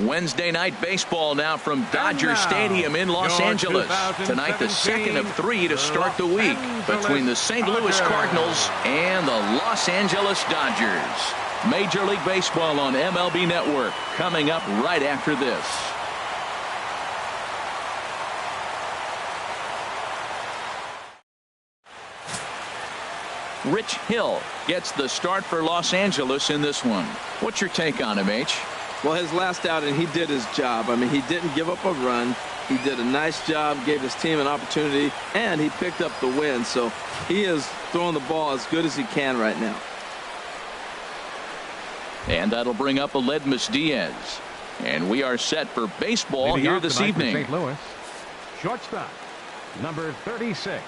Wednesday night baseball now from Dodger Stadium in Los Angeles. Tonight the second of 3 to start the week between the St. Louis Cardinals and the Los Angeles Dodgers. Major League Baseball on MLB Network coming up right after this. Rich Hill gets the start for Los Angeles in this one. What's your take on him, H? Well, his last outing, he did his job. I mean, he didn't give up a run. He did a nice job, gave his team an opportunity, and he picked up the win. So he is throwing the ball as good as he can right now. And that'll bring up Aledmys Diaz. And we are set for baseball here this evening. St. Louis, shortstop, number 36.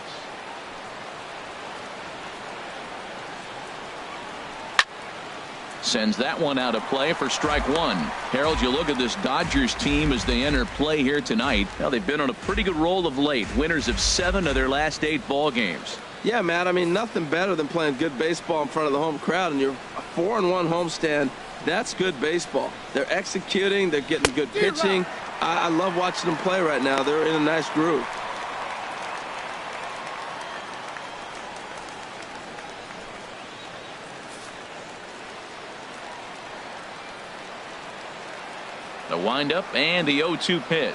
Sends that one out of play for strike one. Harold, you look at this Dodgers team as they enter play here tonight. Well, they've been on a pretty good roll of late. Winners of 7 of their last 8 ball games. Yeah, Matt, I mean, nothing better than playing good baseball in front of the home crowd, and you're a 4-1 homestand. That's good baseball. They're executing. They're getting good pitching. I love watching them play right now. They're in a nice groove. The windup and the 0-2 pitch.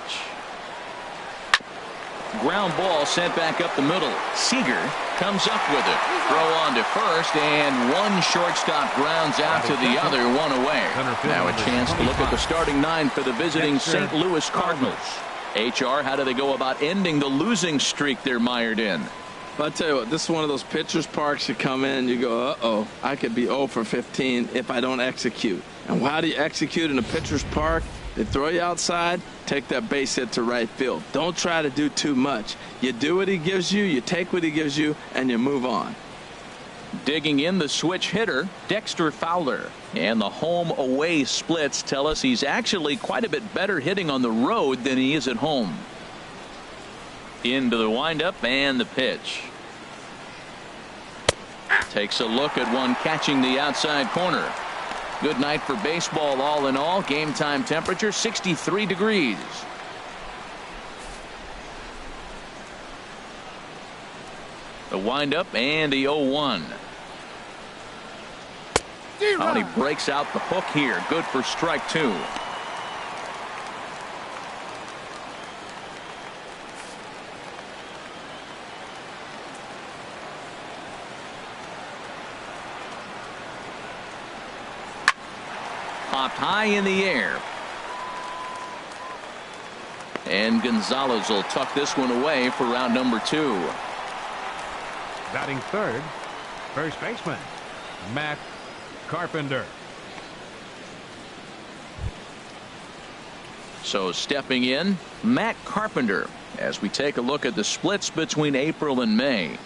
Ground ball sent back up the middle. Seager comes up with it. Throw on to first, and one shortstop grounds out to the other, one away. Now a chance to look at the starting 9 for the visiting St. Louis Cardinals. HR, how do they go about ending the losing streak they're mired in? But I tell you what, this is one of those pitchers' parks you come in and you go, uh-oh, I could be 0 for 15 if I don't execute. And how do you execute in a pitcher's park? They throw you outside, take that base hit to right field. Don't try to do too much. You do what he gives you, you take what he gives you, and you move on. Digging in the switch hitter, Dexter Fowler. And the home-away splits tell us he's actually quite a bit better hitting on the road than he is at home. Into the windup and the pitch. Takes a look at one catching the outside corner. Good night for baseball all in all. Game time temperature 63 degrees. The windup and the 0-1. Oh, and he breaks out the hook here. Good for strike 2. Popped high in the air. And Gonzalez will tuck this one away for round number 2. Batting third, first baseman, Matt Carpenter. So stepping in, Matt Carpenter, as we take a look at the splits between April and May.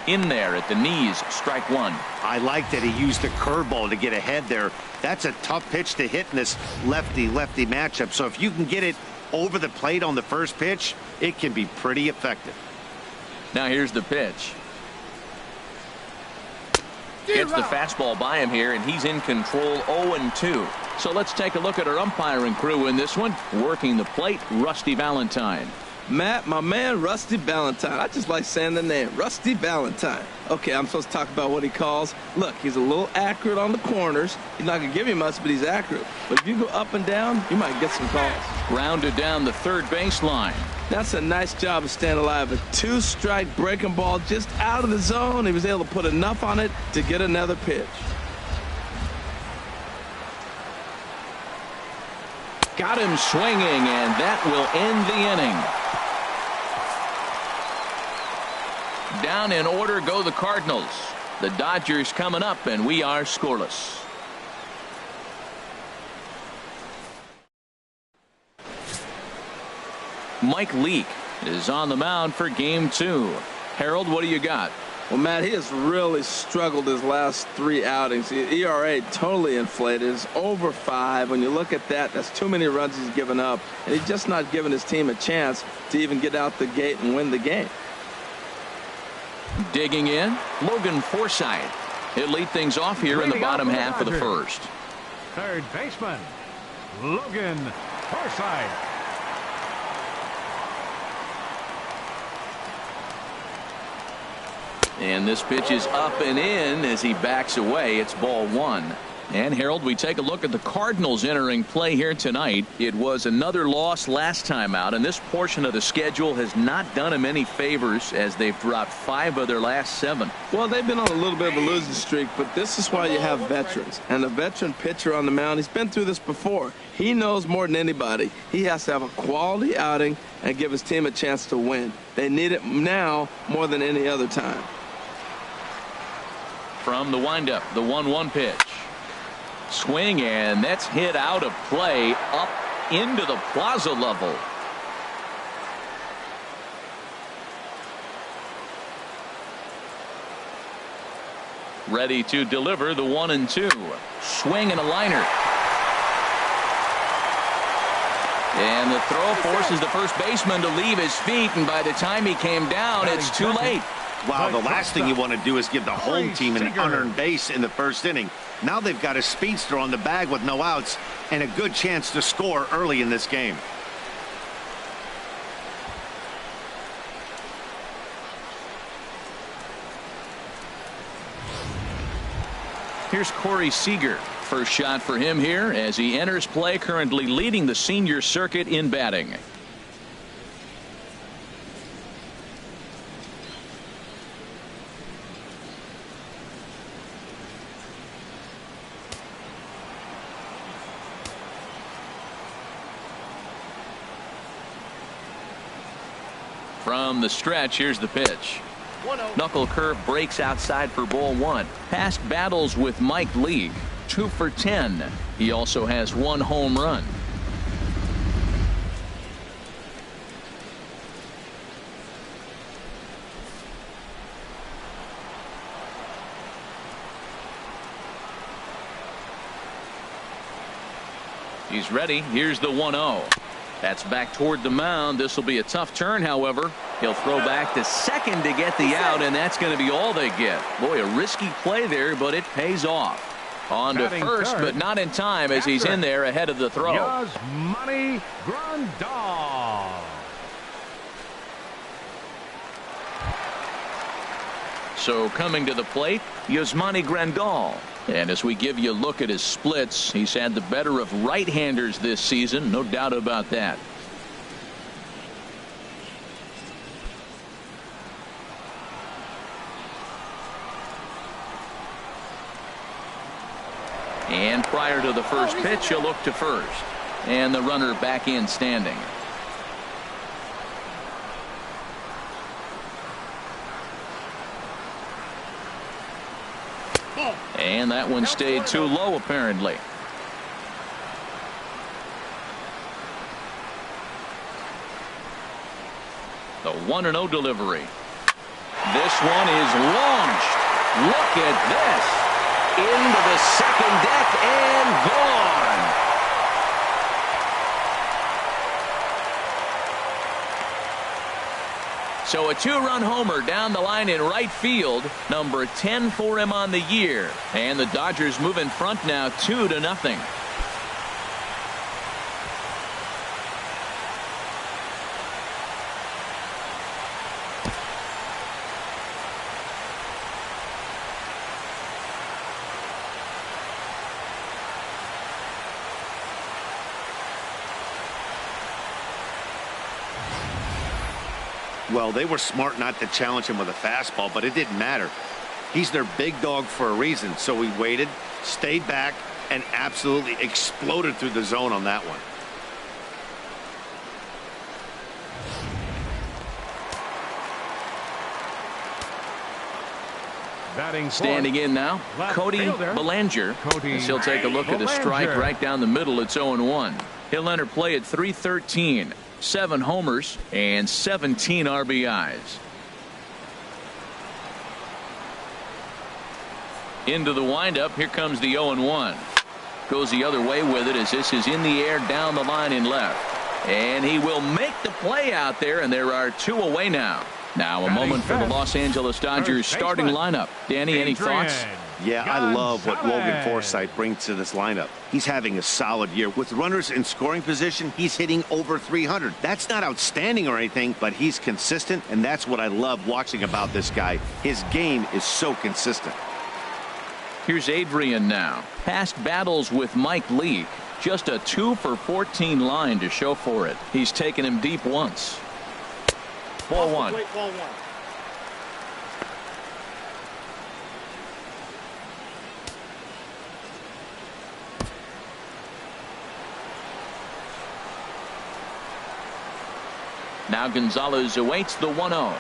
In there at the knees, strike 1. I like that he used the curveball to get ahead there. That's a tough pitch to hit in this lefty-lefty matchup. So if you can get it over the plate on the first pitch, it can be pretty effective. Now here's the pitch. Gets the fastball by him here, and he's in control 0-2. So let's take a look at our umpiring crew in this one. Working the plate, Rusty Valentine. Matt, my man, Rusty Valentine. I just like saying the name, Rusty Valentine. Okay, I'm supposed to talk about what he calls. Look, he's a little accurate on the corners. He's not going to give you much, but he's accurate. But if you go up and down, you might get some calls. Grounded down the third baseline. That's a nice job of staying alive. A 2-strike breaking ball just out of the zone. He was able to put enough on it to get another pitch. Got him swinging, and that will end the inning. Down in order go the Cardinals. The Dodgers coming up, and we are scoreless. Mike Leake is on the mound for game 2. Harold, what do you got? Well, Matt, he has really struggled his last 3 outings. The ERA totally inflated. It's over 5. When you look at that, that's too many runs he's given up. And he's just not giving his team a chance to even get out the gate and win the game. Digging in, Logan Forsythe. He'll lead things off here in the bottom half of the first. Third baseman, Logan Forsythe. And this pitch is up and in as he backs away. It's ball 1. And Harold, we take a look at the Cardinals entering play here tonight. It was another loss last time out, and this portion of the schedule has not done them any favors as they've dropped 5 of their last 7. Well, they've been on a little bit of a losing streak, but this is why you have veterans. And a veteran pitcher on the mound, he's been through this before. He knows more than anybody. He has to have a quality outing and give his team a chance to win. They need it now more than any other time. From the windup, the 1-1 pitch. Swing, and that's hit out of play up into the plaza level. Ready to deliver the 1-2. Swing and a liner. And the throw forces the first baseman to leave his feet, and by the time he came down, it's too late. Wow, the last thing you want to do is give the home team an unearned base in the first inning. Now they've got a speedster on the bag with no outs and a good chance to score early in this game. Here's Corey Seager. First shot for him here as he enters play, currently leading the senior circuit in batting. From the stretch, here's the pitch. Knuckle curve breaks outside for ball 1. Past battles with Mike Leake, 2 for 10. He also has 1 home run. He's ready. Here's the 1-0. That's back toward the mound. This will be a tough turn, however. He'll throw back to second to get the out, and that's going to be all they get. Boy, a risky play there, but it pays off. On to first, but not in time as he's in there ahead of the throw. Yasmani Grandal. So coming to the plate, Yasmani Grandal. And as we give you a look at his splits, he's had the better of right-handers this season, no doubt about that. And prior to the first pitch, he'll look to first. And the runner back in standing. And that one stayed too low, apparently. The 1-0 delivery. This one is launched. Look at this. Into the second deck and gone. So a 2-run homer down the line in right field, number 10 for him on the year. And the Dodgers move in front now 2-0. Well, they were smart not to challenge him with a fastball, but it didn't matter. He's their big dog for a reason, so he waited, stayed back, and absolutely exploded through the zone on that one. Standing in now, Cody Bellinger. As he'll take a look at a strike right down the middle. It's 0-1. He'll enter play at .313. 7 homers and 17 RBIs. Into the windup. Here comes the 0-1. Goes the other way with it as this is in the air down the line in left. And he will make the play out there, and there are 2 away now. Now a moment for the Los Angeles Dodgers starting lineup. Danny, any thoughts? Yeah, I love what Logan Forsythe brings to this lineup. He's having a solid year. With runners in scoring position, he's hitting over 300. That's not outstanding or anything, but he's consistent, and that's what I love watching about this guy. His game is so consistent. Here's Adrian now. Past battles with Mike Leake. Just a 2 for 14 line to show for it. He's taken him deep once. Ball one. Now Gonzalez awaits the 1-0.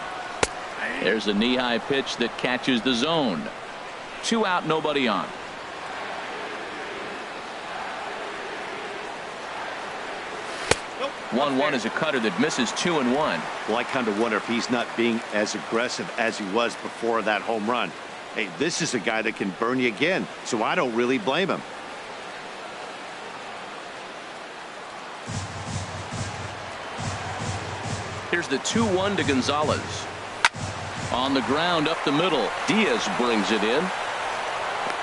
There's a knee-high pitch that catches the zone. 2 out, nobody on. 1-1 is a cutter that misses 2-1. Well, I kind of wonder if he's not being as aggressive as he was before that home run. Hey, this is a guy that can burn you again, so I don't really blame him. Here's the 2-1 to Gonzalez. On the ground up the middle. Diaz brings it in.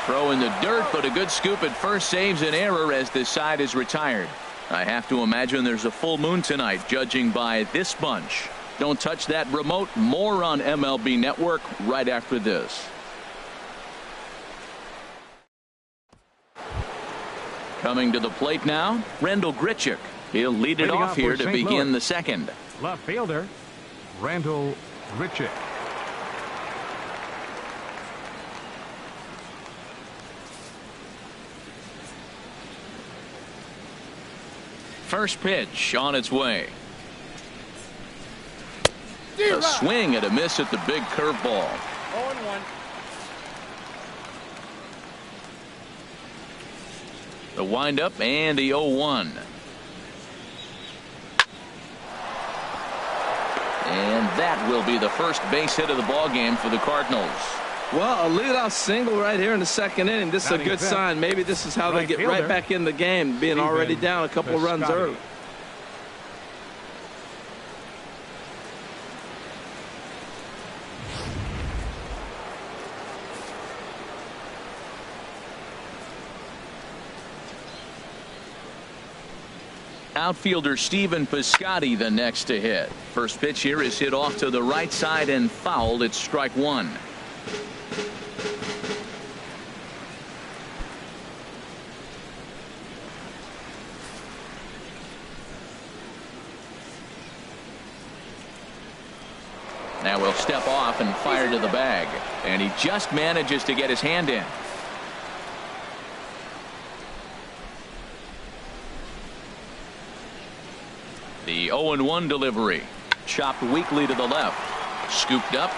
Throw in the dirt, but a good scoop at first saves an error as this side is retired. I have to imagine there's a full moon tonight, judging by this bunch. Don't touch that remote. More on MLB Network right after this. Coming to the plate now, Randall Grichuk. He'll lead it off here to begin the second. Left fielder, Randall Grichuk. First pitch on its way. A swing and a miss at the big curveball. 0-1. The windup and the 0-1. And that will be the first base hit of the ball game for the Cardinals. Well, a leadoff single right here in the second inning. This is a good sign. Maybe this is how they get right back in the game, being already down a couple of runs early. Outfielder Stephen Piscotty the next to hit. First pitch here is hit off to the right side and fouled. It's strike 1. Now he'll step off and fire to the bag, and he just manages to get his hand in. The 0-1 delivery. Chopped weakly to the left. Scooped up.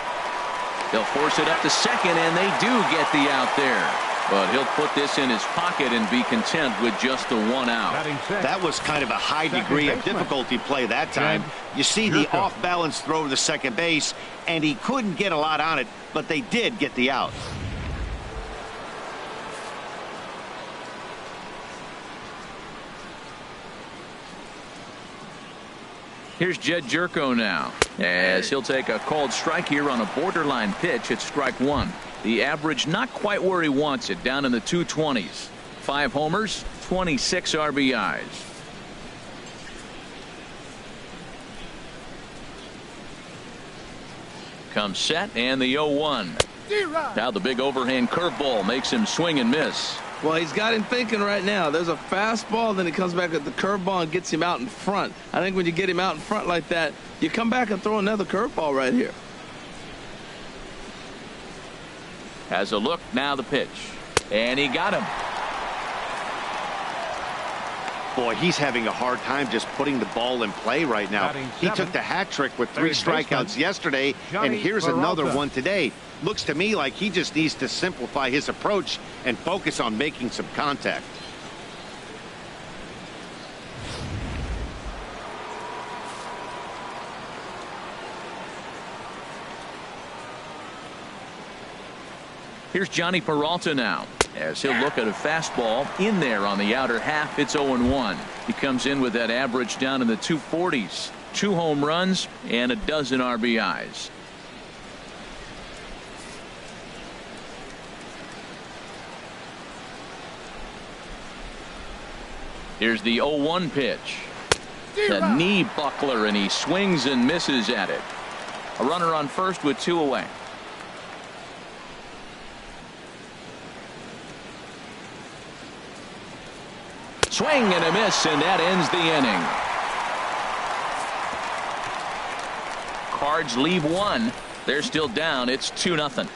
They'll force it up to second, and they do get the out there. But he'll put this in his pocket and be content with just the 1 out. That was kind of a high degree of difficulty play that time. You see the off-balance throw to second base, and he couldn't get a lot on it, but they did get the out. Here's Jed Jerko now, as he'll take a called strike here on a borderline pitch at strike 1. The average not quite where he wants it, down in the 220s. 5 homers, 26 RBIs. Comes set, and the 0-1. Now the big overhand curveball makes him swing and miss. Well, he's got him thinking right now. There's a fastball, then he comes back at the curveball and gets him out in front. I think when you get him out in front like that, you come back and throw another curveball right here. Has a look, now the pitch. And he got him. Boy, he's having a hard time just putting the ball in play right now. He took the hat trick with 3 strikeouts yesterday, and here's another one today. Looks to me like he just needs to simplify his approach and focus on making some contact. Here's Johnny Peralta now, as he'll look at a fastball in there on the outer half. It's 0-1. He comes in with that average down in the 240s. 2 home runs and a dozen RBIs. Here's the 0-1 pitch. The knee buckler, and he swings and misses at it. A runner on first with 2 away. Swing and a miss, and that ends the inning. Cards leave 1. They're still down. It's 2-0.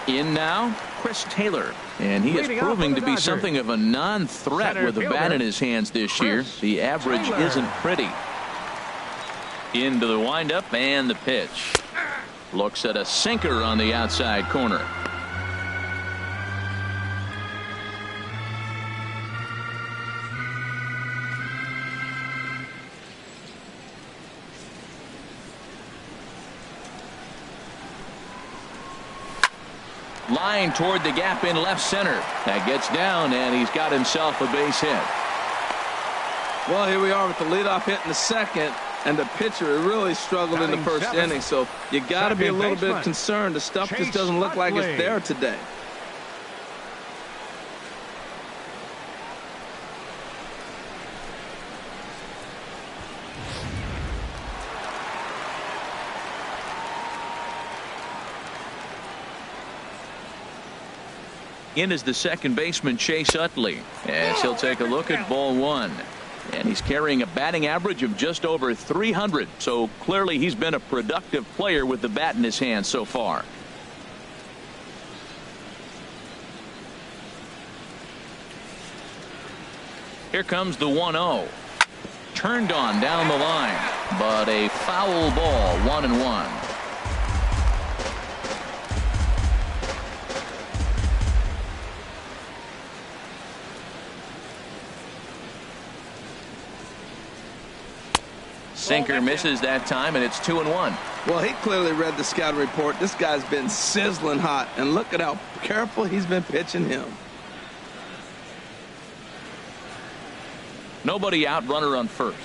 In now, Chris Taylor, and he is proving to be something of a non-threat with the bat in his hands this year. The average isn't pretty. Into the windup and the pitch. Looks at a sinker on the outside corner. Line toward the gap in left center. That gets down, and he's got himself a base hit. Well, here we are with the leadoff hit in the second, and the pitcher really struggled in the first inning. So you got to be a little bit concerned. The stuff just doesn't look like it's there today. In is the second baseman, Chase Utley, as he'll take a look at ball 1. And he's carrying a batting average of just over 300. So clearly he's been a productive player with the bat in his hand so far. Here comes the 1-0. Turned on down the line, but a foul ball, 1-1. Sinker misses that time, and it's 2-1. Well, he clearly read the scouting report. This guy's been sizzling hot, and look at how careful he's been pitching him. Nobody out, runner on first.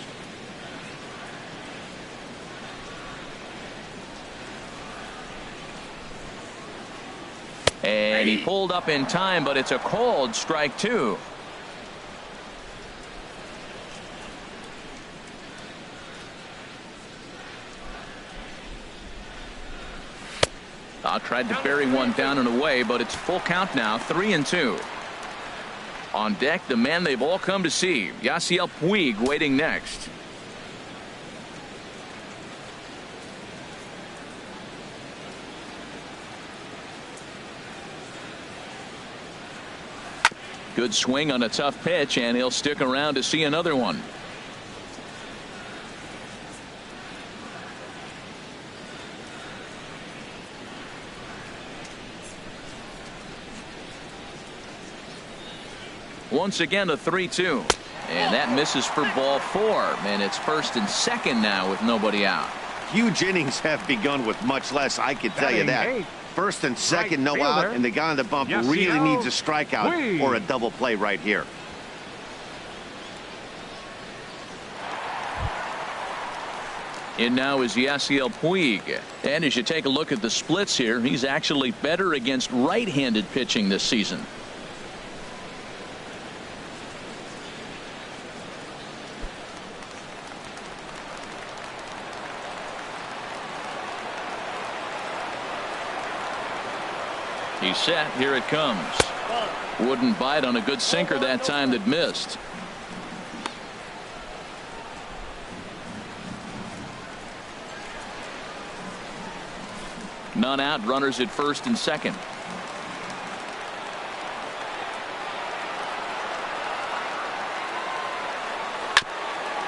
And he pulled up in time, but it's a called strike 2. Tried to bury one down and away, but it's full count now, 3-2. On deck, the man they've all come to see, Yasiel Puig, waiting next. Good swing on a tough pitch, and he'll stick around to see another one. Once again, a 3-2, and that misses for ball 4, and it's first and second now with nobody out. Huge innings have begun with much less, I can tell you that. First and second, no out, and the guy on the bump really needs a strikeout or a double play right here. In now is Yasiel Puig, and as you take a look at the splits here, he's actually better against right-handed pitching this season. He's set. Here it comes. Wouldn't bite on a good sinker that time that missed. None out. Runners at first and second.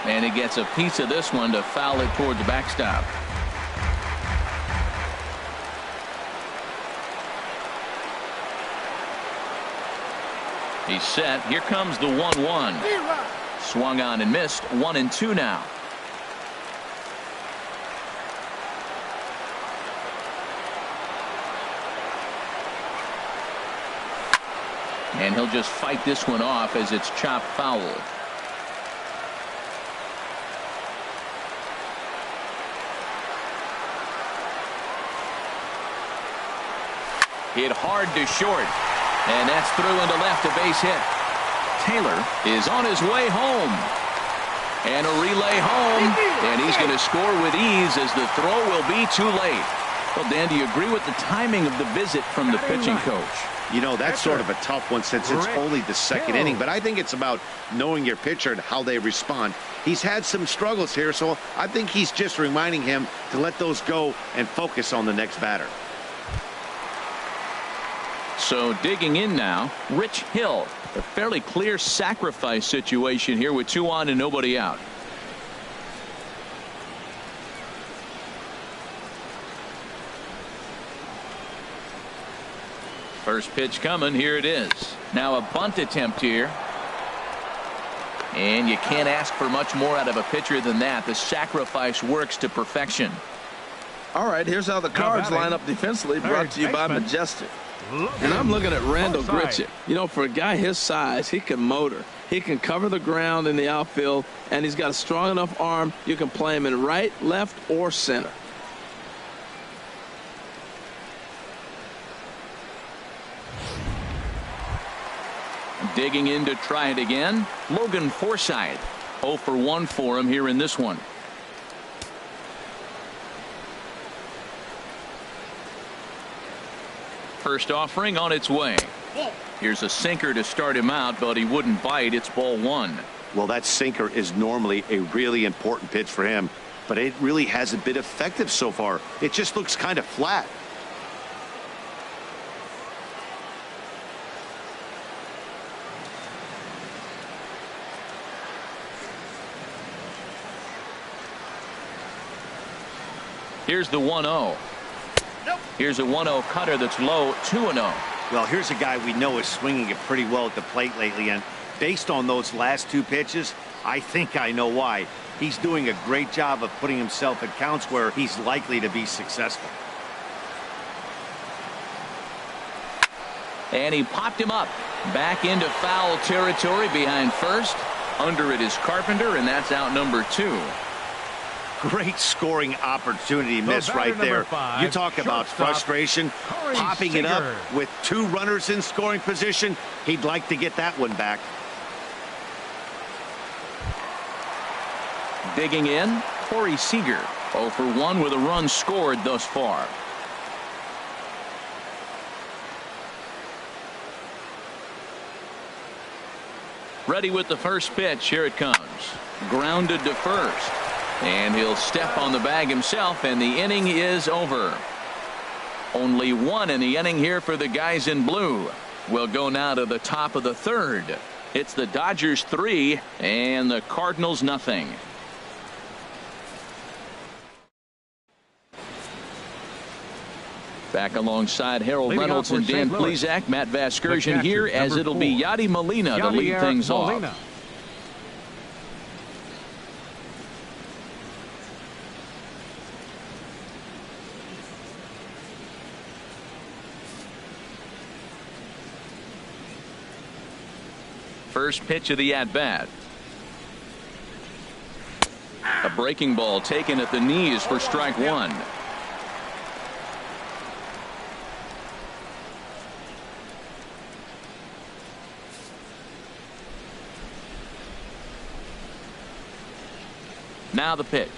And he gets a piece of this one to foul it toward the backstop. He's set. Here comes the 1-1. Swung on and missed. 1-2 now. And he'll just fight this one off as it's chopped foul. Hit hard to short. And that's through into left, a base hit. Taylor is on his way home. And a relay home. And he's going to score with ease as the throw will be too late. Well, Dan, do you agree with the timing of the visit from the pitching coach? You know, that's sort of a tough one since it's only the second inning. But I think it's about knowing your pitcher and how they respond. He's had some struggles here, so I think he's just reminding him to let those go and focus on the next batter. So digging in now, Rich Hill. A fairly clear sacrifice situation here with 2 on and nobody out. First pitch coming. Here it is. Now a bunt attempt here. And you can't ask for much more out of a pitcher than that. The sacrifice works to perfection. All right, here's how the Cards line up defensively, brought to you by Majestic. And I'm looking at Randall Grichuk. You know, for a guy his size, he can motor. He can cover the ground in the outfield, and he's got a strong enough arm you can play him in right, left, or center. Digging in to try it again. Logan Forsythe. 0 for 1 for him here in this one. First offering on its way. Here's a sinker to start him out, but he wouldn't bite. It's ball 1. Well, that sinker is normally a really important pitch for him, but it really hasn't been effective so far. It just looks kind of flat. Here's the 1-0. Here's a 1-0 cutter that's low. 2-0. Well, here's a guy we know is swinging it pretty well at the plate lately, and based on those last 2 pitches, I think I know why. He's doing a great job of putting himself at counts where he's likely to be successful. And he popped him up. Back into foul territory behind first. Under it is Carpenter, and that's out number 2. Great scoring opportunity missed right there. You talk about frustration. Popping it up with 2 runners in scoring position. He'd like to get that one back. Digging in, Corey Seager. 0 for 1 with a run scored thus far. Ready with the first pitch. Here it comes. Grounded to first. And he'll step on the bag himself, and the inning is over. Only 1 in the inning here for the guys in blue. We'll go now to the top of the 3rd. It's the Dodgers 3 and the Cardinals nothing. Back alongside Harold Reynolds and Dan Plesac, Matt Vasgersian here, as it'll be Yadi Molina to lead things off. First pitch of the at-bat. A breaking ball taken at the knees for strike 1. Now the pitch.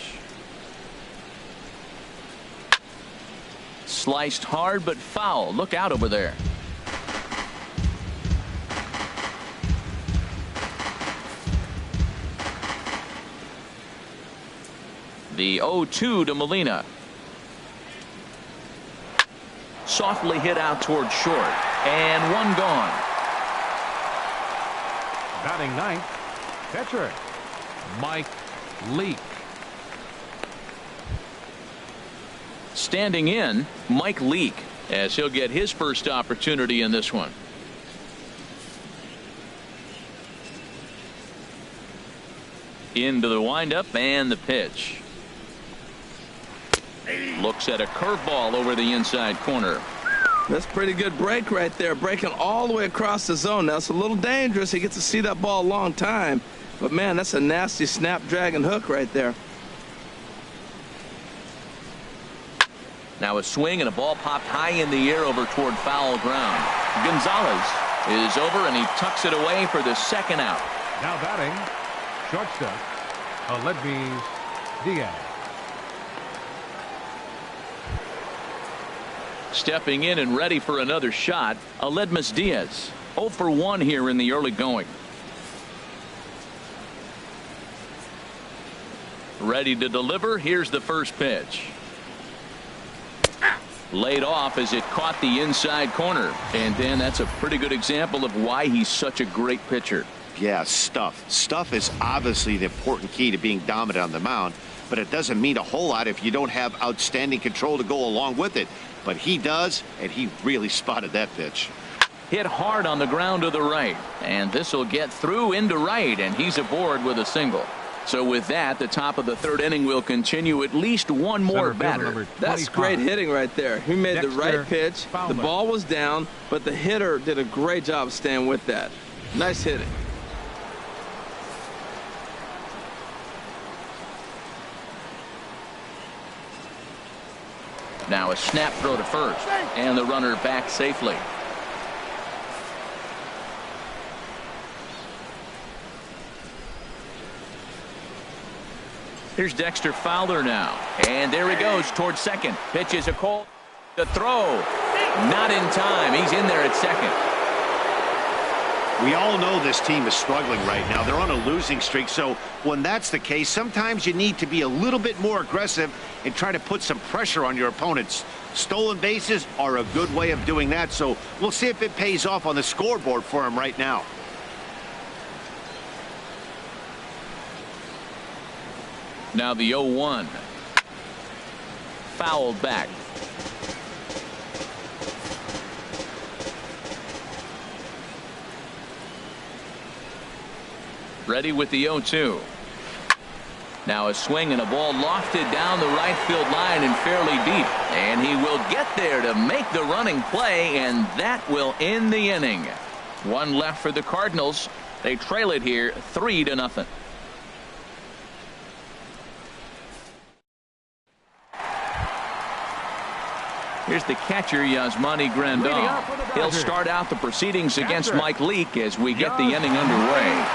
Sliced hard but foul. Look out over there. The 0-2 to Molina. Softly hit out toward short. And 1 gone. Batting 9th, catcher Mike Leake. Standing in, Mike Leake, as he'll get his first opportunity in this one. Into the windup and the pitch. Looks at a curveball over the inside corner. That's pretty good break right there, breaking all the way across the zone. Now it's a little dangerous. He gets to see that ball a long time, but man, that's a nasty snapdragon hook right there. Now a swing and a ball popped high in the air over toward foul ground. Gonzalez is over and he tucks it away for the second out. Now batting, shortstop, Aledmys Diaz. Stepping in and ready for another shot, Aledmys Diaz. 0 for 1 here in the early going. Ready to deliver. Here's the first pitch. Laid off as it caught the inside corner. And Dan, that's a pretty good example of why he's such a great pitcher. Yeah, stuff. Stuff is obviously the important key to being dominant on the mound, but it doesn't mean a whole lot if you don't have outstanding control to go along with it. But he does, and he really spotted that pitch. Hit hard on the ground to the right, and this will get through into right, and he's aboard with a single. So with that, the top of the third inning will continue. At least one more batter. That's great hitting right there. He made the right pitch. The ball was down, but the hitter did a great job staying with that. Nice hitting. Now a snap throw to first, and the runner back safely. Here's Dexter Fowler now, and there he goes towards second. Pitch is a call. The throw, not in time. He's in there at second. We all know this team is struggling right now. They're on a losing streak, so when that's the case, sometimes you need to be a little bit more aggressive and try to put some pressure on your opponents. Stolen bases are a good way of doing that, so we'll see if it pays off on the scoreboard for him right now. Now the 0-1. Fouled back. Ready with the 0-2. Now a swing and a ball lofted down the right field line and fairly deep. And he will get there to make the running play, and that will end the inning. One left for the Cardinals. They trail it here 3-0. Here's the catcher, Yasmani Grandal. He'll start out the proceedings against Mike Leake as we get the inning underway.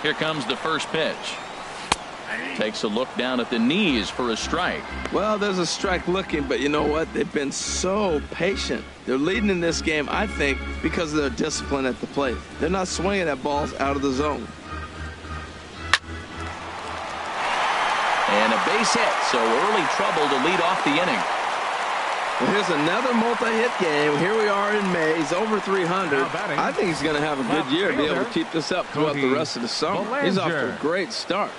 Here comes the first pitch. Takes a look down at the knees for a strike. Well, there's a strike looking, but you know what? They've been so patient. They're leading in this game, I think, because of their discipline at the plate. They're not swinging at balls out of the zone. And a base hit, so early trouble to lead off the inning. Well, here's another multi-hit game. Here we are in May. He's over 300. I think he's going to have a good year to be able to keep this up throughout the rest of the summer. He's off to a great start.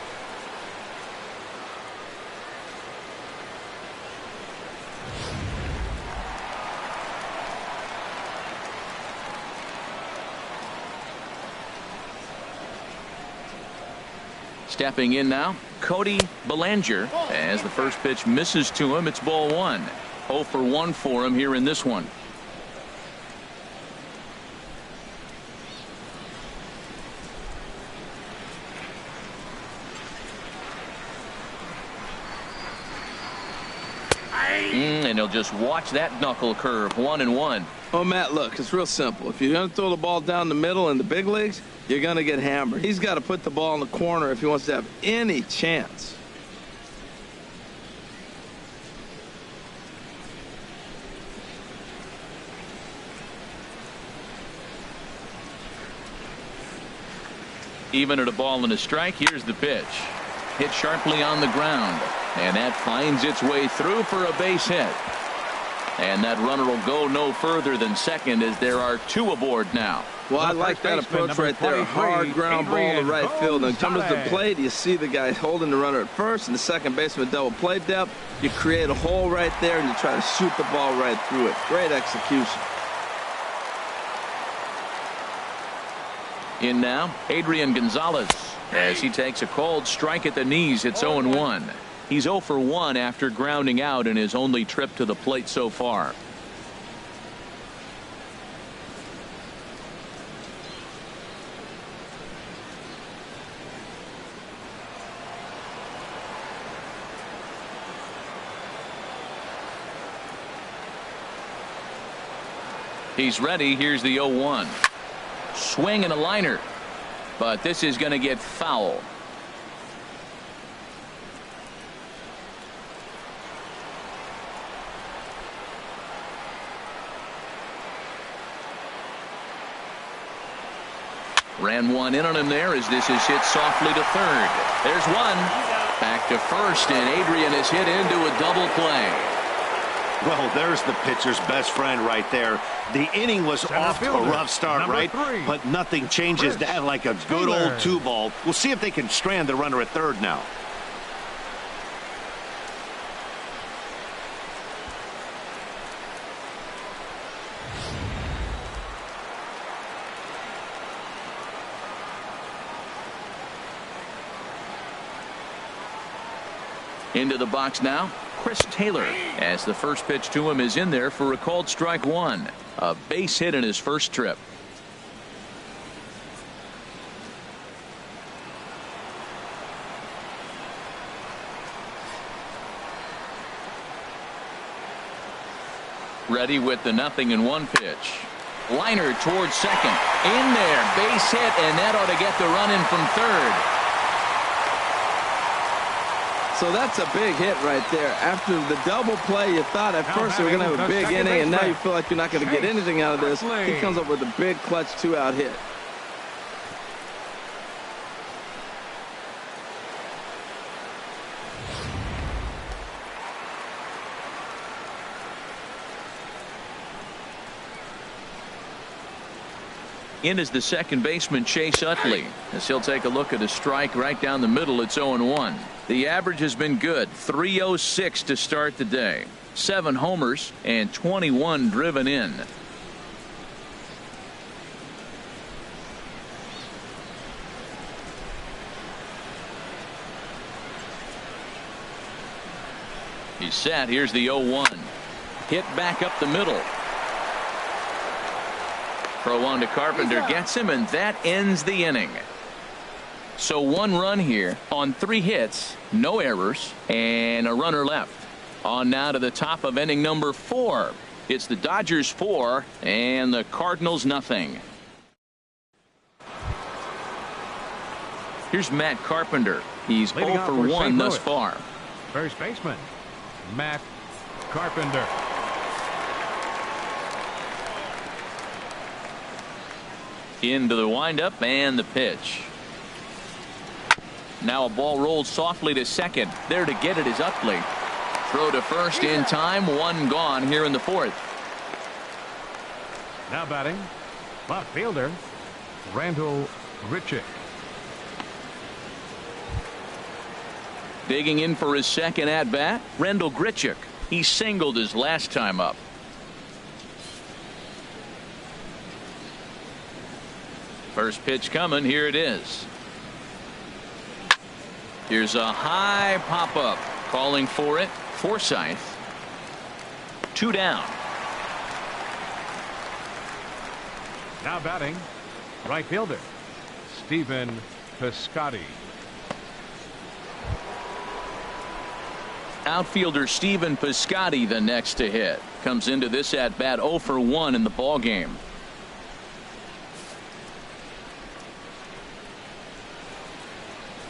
Stepping in now, Cody Bellinger. As the first pitch misses to him, it's ball one. 0 for 1 for him here in this one. And he'll just watch that knuckle curve. 1-1. Oh, Matt, look, it's real simple. If you're going to throw the ball down the middle in the big leagues, you're going to get hammered. He's got to put the ball in the corner if he wants to have any chance. Even at a ball and a strike, here's the pitch. Hit sharply on the ground, and that finds its way through for a base hit. And that runner will go no further than second as there are 2 aboard now. Well, I like that approach right there. A hard ground ball to right field. And comes to the plate, you see the guy holding the runner at first, and the second baseman double play depth. You create a hole right there, and you try to shoot the ball right through it. Great execution. In now, Adrian Gonzalez as he takes a cold strike at the knees. It's 0-1. He's 0 for 1 after grounding out in his only trip to the plate so far. He's ready. Here's the 0-1. Swing and a liner. But this is going to get foul. Ran one in on him there as this is hit softly to third. There's one. Back to first, and Adrian is hit into a double play. Well, there's the pitcher's best friend right there. The inning was off to a rough start, right? But nothing changes that like a good old 2-ball. We'll see if they can strand the runner at third now. Into the box now, Chris Taylor, as the first pitch to him is in there for a called strike 1. A base hit in his first trip. Ready with the 0-1 pitch. Liner towards second. In there, base hit, and that ought to get the run in from third. So that's a big hit right there. After the double play, you thought at first they were going to have a big inning, and now you feel like you're not going to get anything out of this. He comes up with a big clutch 2-out hit. In is the second baseman, Chase Utley, as he'll take a look at a strike right down the middle. It's 0-1. The average has been good. 306 to start the day. 7 homers and 21 driven in. He's set. Here's the 0-1. Hit back up the middle. Throw on to Carpenter, gets him, and that ends the inning. So 1 run here on 3 hits, no errors, and a runner left. On now to the top of inning number 4. It's the Dodgers 4 and the Cardinals nothing. Here's Matt Carpenter. He's 0 for 1 thus far. First baseman, Matt Carpenter. Into the windup and the pitch. Now a ball rolled softly to second. There to get it is Utley. Throw to first in time. 1 gone here in the 4th. Now batting, left fielder, Randall Grichuk. Digging in for his second at bat, Randall Grichuk. He singled his last time up. First pitch coming. Here it is. Here's a high pop up. Calling for it. Forsythe. 2 down. Now batting, right fielder, Stephen Piscotty. Outfielder Stephen Piscotty the next to hit. Comes into this at bat 0 for 1 in the ball game.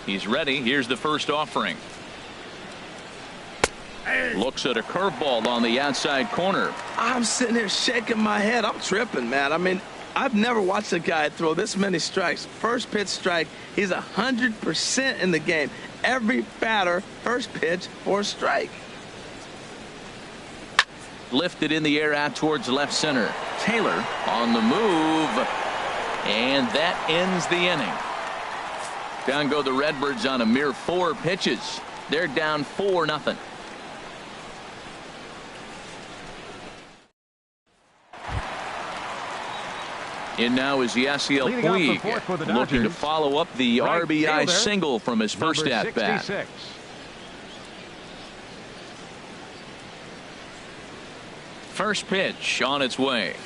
He's ready. Here's the first offering. Looks at a curveball on the outside corner. I'm sitting here shaking my head. I'm tripping, man. I mean, I've never watched a guy throw this many strikes. First pitch strike. He's 100% in the game. Every batter, first pitch for a strike. Lifted in the air out towards left center. Taylor on the move. And that ends the inning. Down go the Redbirds on a mere 4 pitches. They're down 4-0. In now is the STL Puig, looking to follow up the RBI single from his first at bat. First pitch on its way.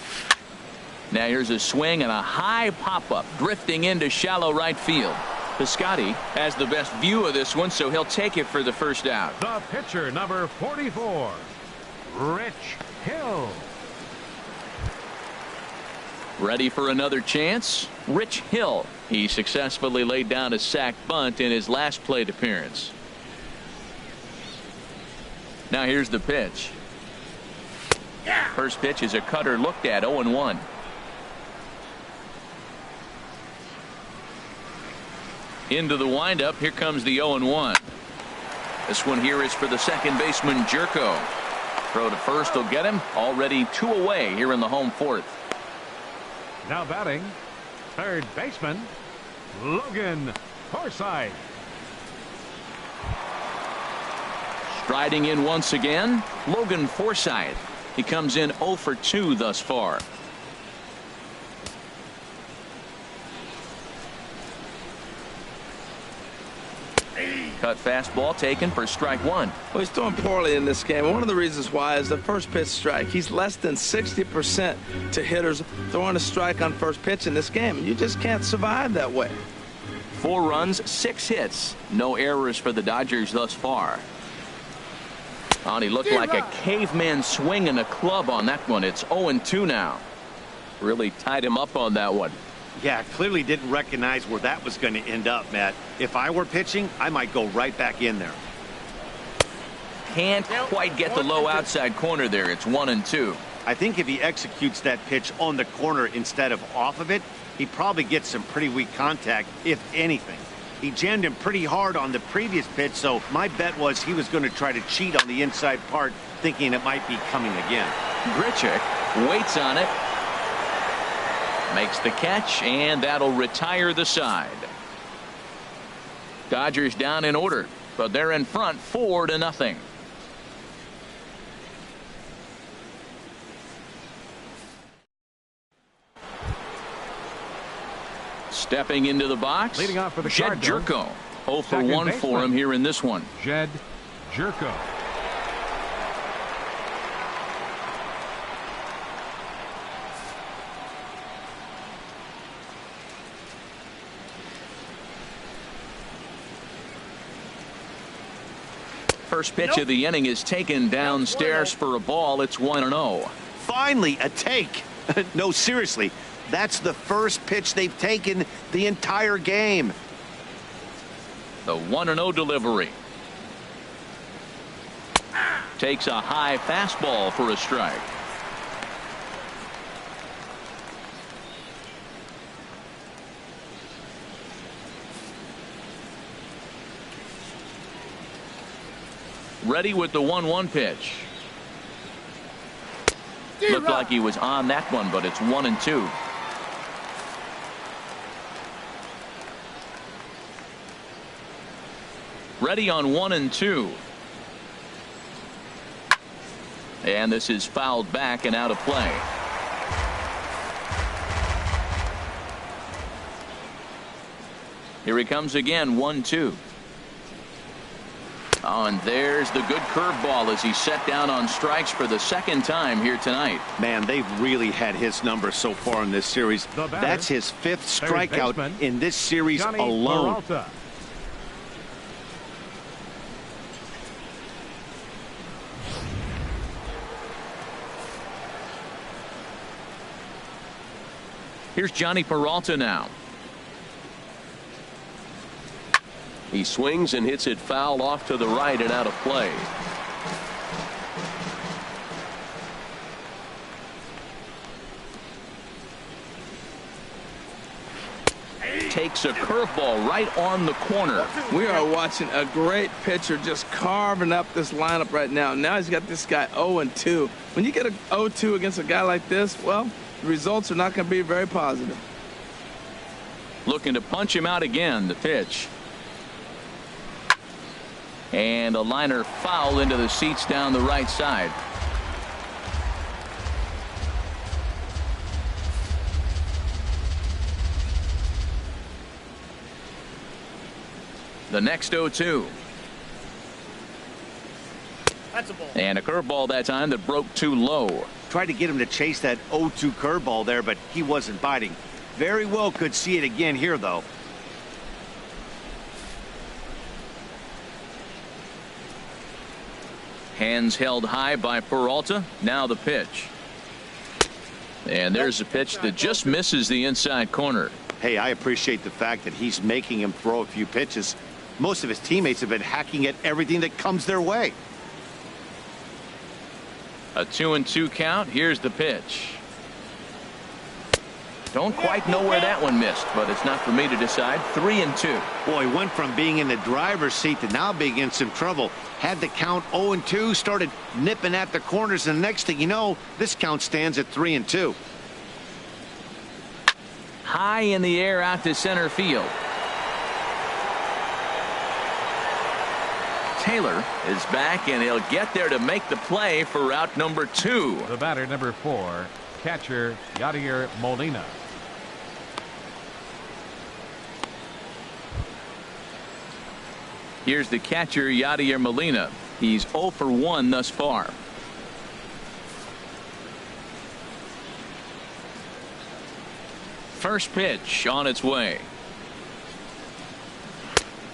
Now here's a swing and a high pop-up drifting into shallow right field. Piscotty has the best view of this one, so he'll take it for the first out. The pitcher, number 44, Rich Hill. Ready for another chance? Rich Hill. He successfully laid down a sac bunt in his last plate appearance. Now here's the pitch. First pitch is a cutter looked at, 0-1. Into the windup. Here comes the 0-1. This one here is for the second baseman, Jerko. Throw to first will get him. Already 2 away here in the home fourth. Now batting, third baseman, Logan Forsythe. Striding in once again, Logan Forsythe. He comes in 0 for 2 thus far. Cut fastball taken for strike 1. Well, he's doing poorly in this game. One of the reasons why is the first pitch strike. He's less than 60% to hitters throwing a strike on first pitch in this game. You just can't survive that way. 4 runs, 6 hits. No errors for the Dodgers thus far. Oh, he looked like a caveman swinging a club on that one. It's 0-2 now. Really tied him up on that one. Yeah, clearly didn't recognize where that was going to end up, Matt. If I were pitching, I might go right back in there. Can't quite get the low outside corner there. It's 1-2. I think if he executes that pitch on the corner instead of off of it, he probably gets some pretty weak contact, if anything. He jammed him pretty hard on the previous pitch, so my bet was he was going to try to cheat on the inside part, thinking it might be coming again. Grichuk waits on it. Makes the catch, and that'll retire the side. Dodgers down in order, but they're in front 4-0. Stepping into the box, leading off for the Jed Cardinals, Jerko. 0 for 1 for him here in this one. Jed Jerko. First pitch of the inning is taken downstairs for a ball. It's 1-0. Finally, a take. No, seriously. That's the first pitch they've taken the entire game. The 1-0 delivery. Takes a high fastball for a strike. Ready with the 1-1 pitch. Looked like he was on that one, but it's 1-2. Ready on 1-2. And this is fouled back and out of play. Here he comes again, 1-2. Oh, and there's the good curveball as he set down on strikes for the second time here tonight. Man, they've really had his number so far in this series. That's his 5th strikeout in this series alone. Peralta. Here's Johnny Peralta now. He swings and hits it foul off to the right and out of play. takes a curveball right on the corner. We are watching a great pitcher just carving up this lineup right now. Now he's got this guy 0-2. When you get a 0-2 against a guy like this, well, the results are not going to be very positive. Looking to punch him out again. The pitch. And a liner foul into the seats down the right side. The next 0-2. That's a ball. And a curveball that time that broke too low. Tried to get him to chase that 0-2 curveball there, but he wasn't biting. Very well could see it again here, though. Hands held high by Peralta. Now the pitch. And there's a pitch that just misses the inside corner. Hey, I appreciate the fact that he's making him throw a few pitches. Most of his teammates have been hacking at everything that comes their way. A 2-2 count. Here's the pitch. Don't quite know where that one missed, but it's not for me to decide. 3-2. Boy, went from being in the driver's seat to now being in some trouble. Had the count 0-2, started nipping at the corners, and the next thing you know, this count stands at 3-2. High in the air out to center field. Taylor is back, and he'll get there to make the play for out number 2. The batter, number 4, catcher Yadier Molina. Here's the catcher, Yadier Molina. He's 0 for 1 thus far. First pitch on its way.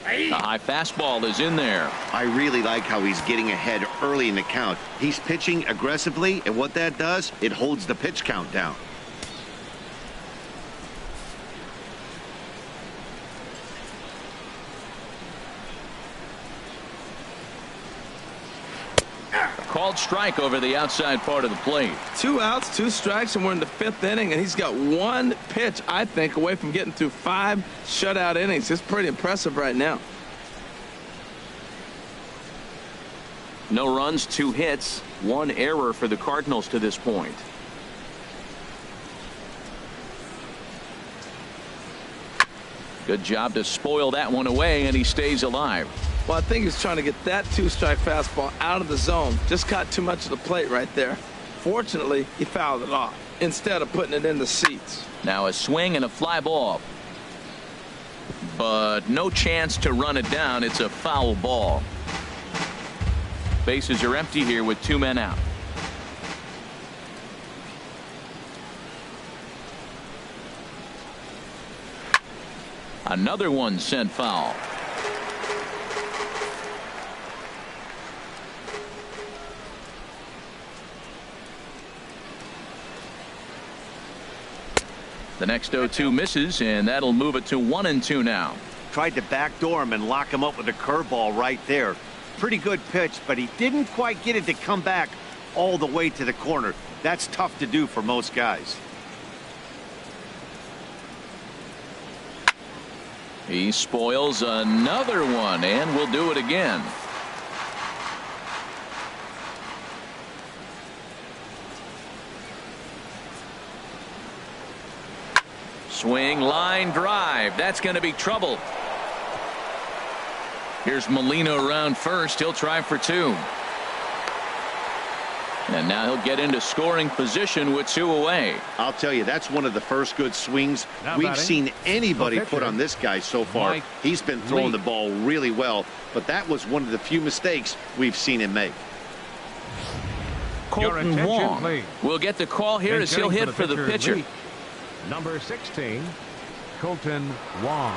A high fastball is in there. I really like how he's getting ahead early in the count. He's pitching aggressively, and what that does, it holds the pitch count down. Called strike over the outside part of the plate. 2 outs, 2 strikes, and we're in the 5th inning, and he's got 1 pitch, I think, away from getting through 5 shutout innings. It's pretty impressive right now. No runs, 2 hits, 1 error for the Cardinals to this point. Good job to spoil that one away, and he stays alive. Well, I think he's trying to get that 2-strike fastball out of the zone. Just caught too much of the plate right there. Fortunately, he fouled it off instead of putting it in the seats. Now a swing and a fly ball. But no chance to run it down. It's a foul ball. Bases are empty here with 2 men out. Another one sent foul. The next 0-2 misses, and that'll move it to 1-2 now. Tried to backdoor him and lock him up with a curveball right there. Pretty good pitch, but he didn't quite get it to come back all the way to the corner. That's tough to do for most guys. He spoils another one, and will do it again. Swing, line drive. That's going to be trouble. Here's Molina around first. He'll try for 2. And now he'll get into scoring position with 2 away. I'll tell you, that's one of the first good swings Now we've batting, seen anybody the put on this guy so far. Mike He's been throwing Lee. the ball really well, but that was one of the few mistakes we've seen him make. Your Colton attention, Wong please. will get the call here as he'll hit for the pitcher. Lee. Number 16, Colton Wong.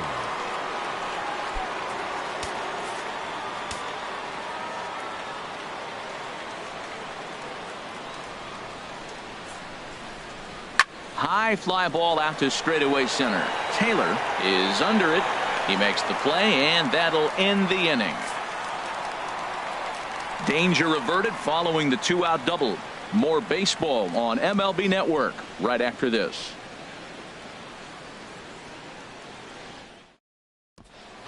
High fly ball out to straightaway center. Taylor is under it. He makes the play, and that'll end the inning. Danger averted following the 2-out double. More baseball on MLB Network right after this.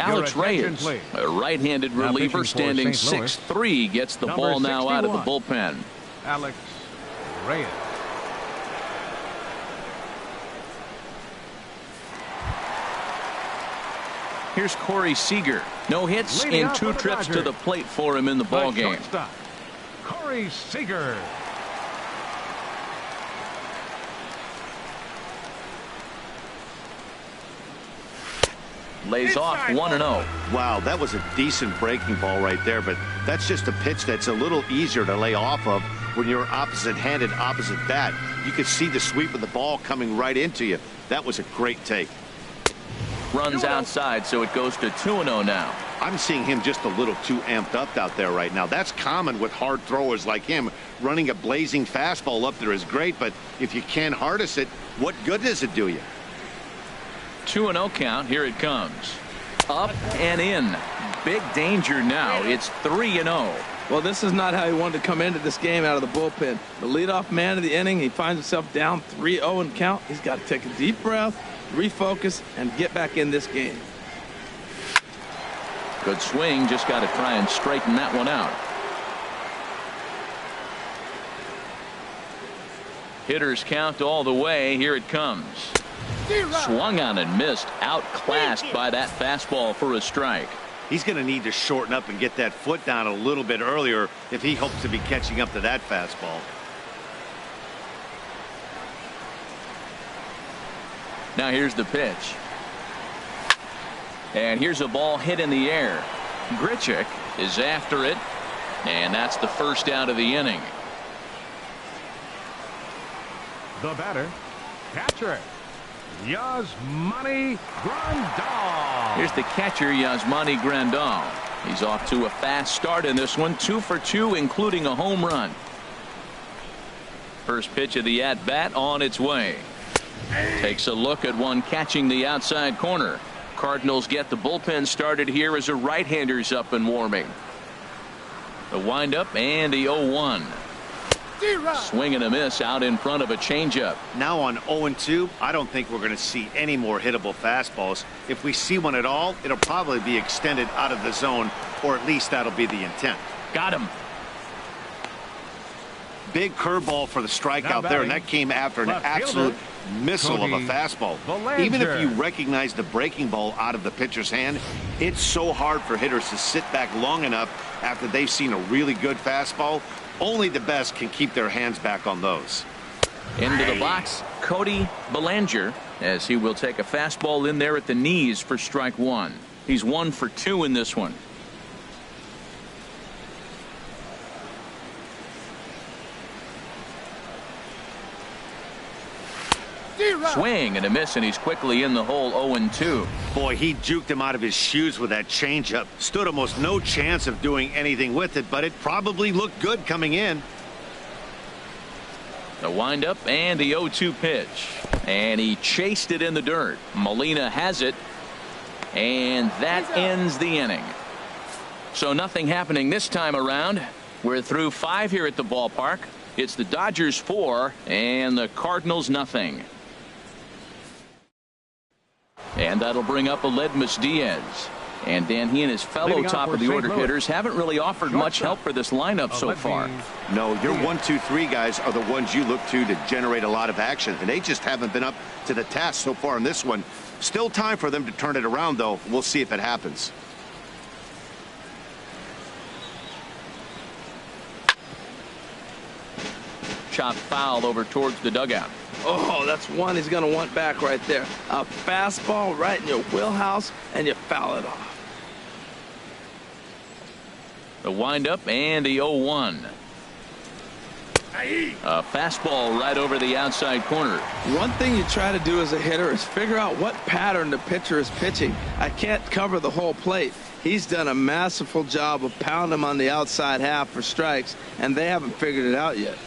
Alex Reyes, a right-handed reliever standing 6'3", gets the ball now out of the bullpen. Alex Reyes. Here's Corey Seager. No hits in 2 trips to the plate for him in the ball game. Corey Seager. Lays off 1-0. Wow, that was a decent breaking ball right there, but that's just a pitch that's a little easier to lay off of when you're opposite-handed, opposite bat. You could see the sweep of the ball coming right into you. That was a great take. Runs outside, so it goes to 2-0 now. I'm seeing him just a little too amped up out there right now. That's common with hard throwers like him. Running a blazing fastball up there is great, but if you can't harness it, what good does it do you? 2-0 count. Here it comes. Up and in. Big danger now. It's 3-0. Well, this is not how he wanted to come into this game out of the bullpen. The leadoff man of the inning, he finds himself down 3-0 in count. He's got to take a deep breath, refocus, and get back in this game. Good swing. Just got to try and straighten that one out. Hitters count all the way. Here it comes. Swung on and missed. Outclassed by that fastball for a strike. He's going to need to shorten up and get that foot down a little bit earlier if he hopes to be catching up to that fastball. Now here's the pitch. And here's a ball hit in the air. Grichuk is after it. And that's the first out of the inning. The batter, catcher, Yasmani Grandal. Here's the catcher, Yasmani Grandal. He's off to a fast start in this one. 2 for 2, including a home run. First pitch of the at-bat on its way. Takes a look at one catching the outside corner. Cardinals get the bullpen started here as a right-hander's up and warming. The windup and the 0-1. Swing and a miss out in front of a changeup. Now on 0-2, I don't think we're going to see any more hittable fastballs. If we see one at all, it'll probably be extended out of the zone, or at least that'll be the intent. Got him. Big curveball for the strikeout there, and that came after an absolute missile of a fastball. Even if you recognize the breaking ball out of the pitcher's hand, it's so hard for hitters to sit back long enough after they've seen a really good fastball. Only the best can keep their hands back on those. Into the box, Cody Bellinger, as he will take a fastball in there at the knees for strike 1. He's 1 for 2 in this one. Swing and a miss, and he's quickly in the hole. 0-2. Boy, he juked him out of his shoes with that changeup. Stood almost no chance of doing anything with it, but it probably looked good coming in. The windup and the 0-2 pitch, and he chased it in the dirt. Molina has it, and that ends the inning. So nothing happening this time around. We're through 5 here at the ballpark. It's the Dodgers 4 and the Cardinals nothing. And that'll bring up Aledmys Diaz. And Dan, he and his fellow top of the order hitters haven't really offered much help for this lineup so far. No, your 1, 2, 3 guys are the ones you look to generate a lot of action, and they just haven't been up to the task so far in this one. Still time for them to turn it around, though. We'll see if it happens. Chop foul over towards the dugout. Oh, that's one he's going to want back right there. A fastball right in your wheelhouse, and you foul it off. The windup and the 0-1. A fastball right over the outside corner. One thing you try to do as a hitter is figure out what pattern the pitcher is pitching. I can't cover the whole plate. He's done a masterful job of pounding him on the outside half for strikes, and they haven't figured it out yet.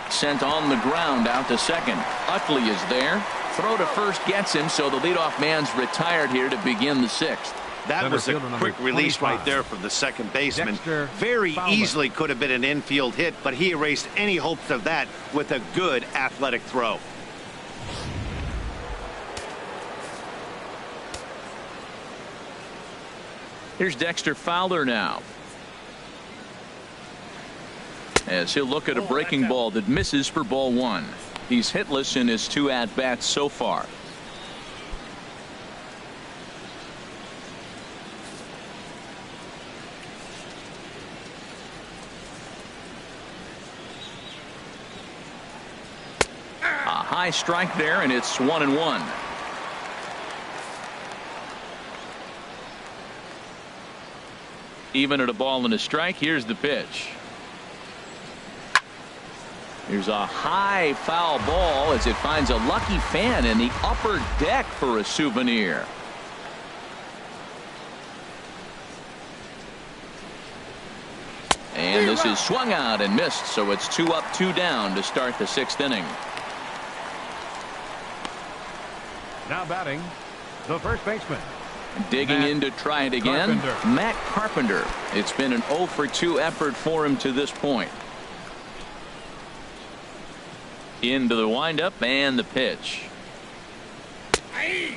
Sent on the ground out to second. Utley is there. Throw to first gets him, so the leadoff man's retired here to begin the 6th. That was a quick release right there from the second baseman. Very easily could have been an infield hit, but he erased any hopes of that with a good athletic throw. Here's Dexter Fowler now, as he'll look at a breaking ball that misses for ball one. He's hitless in his 2 at-bats so far. A high strike there, and it's 1-1. Even at a ball and a strike, here's the pitch. Here's a high foul ball as it finds a lucky fan in the upper deck for a souvenir. And this is swung out and missed, so it's 2 up, 2 down to start the 6th inning. Now batting, the first baseman. Digging in to try it again, Matt Carpenter. It's been an 0 for 2 effort for him to this point. Into the windup and the pitch.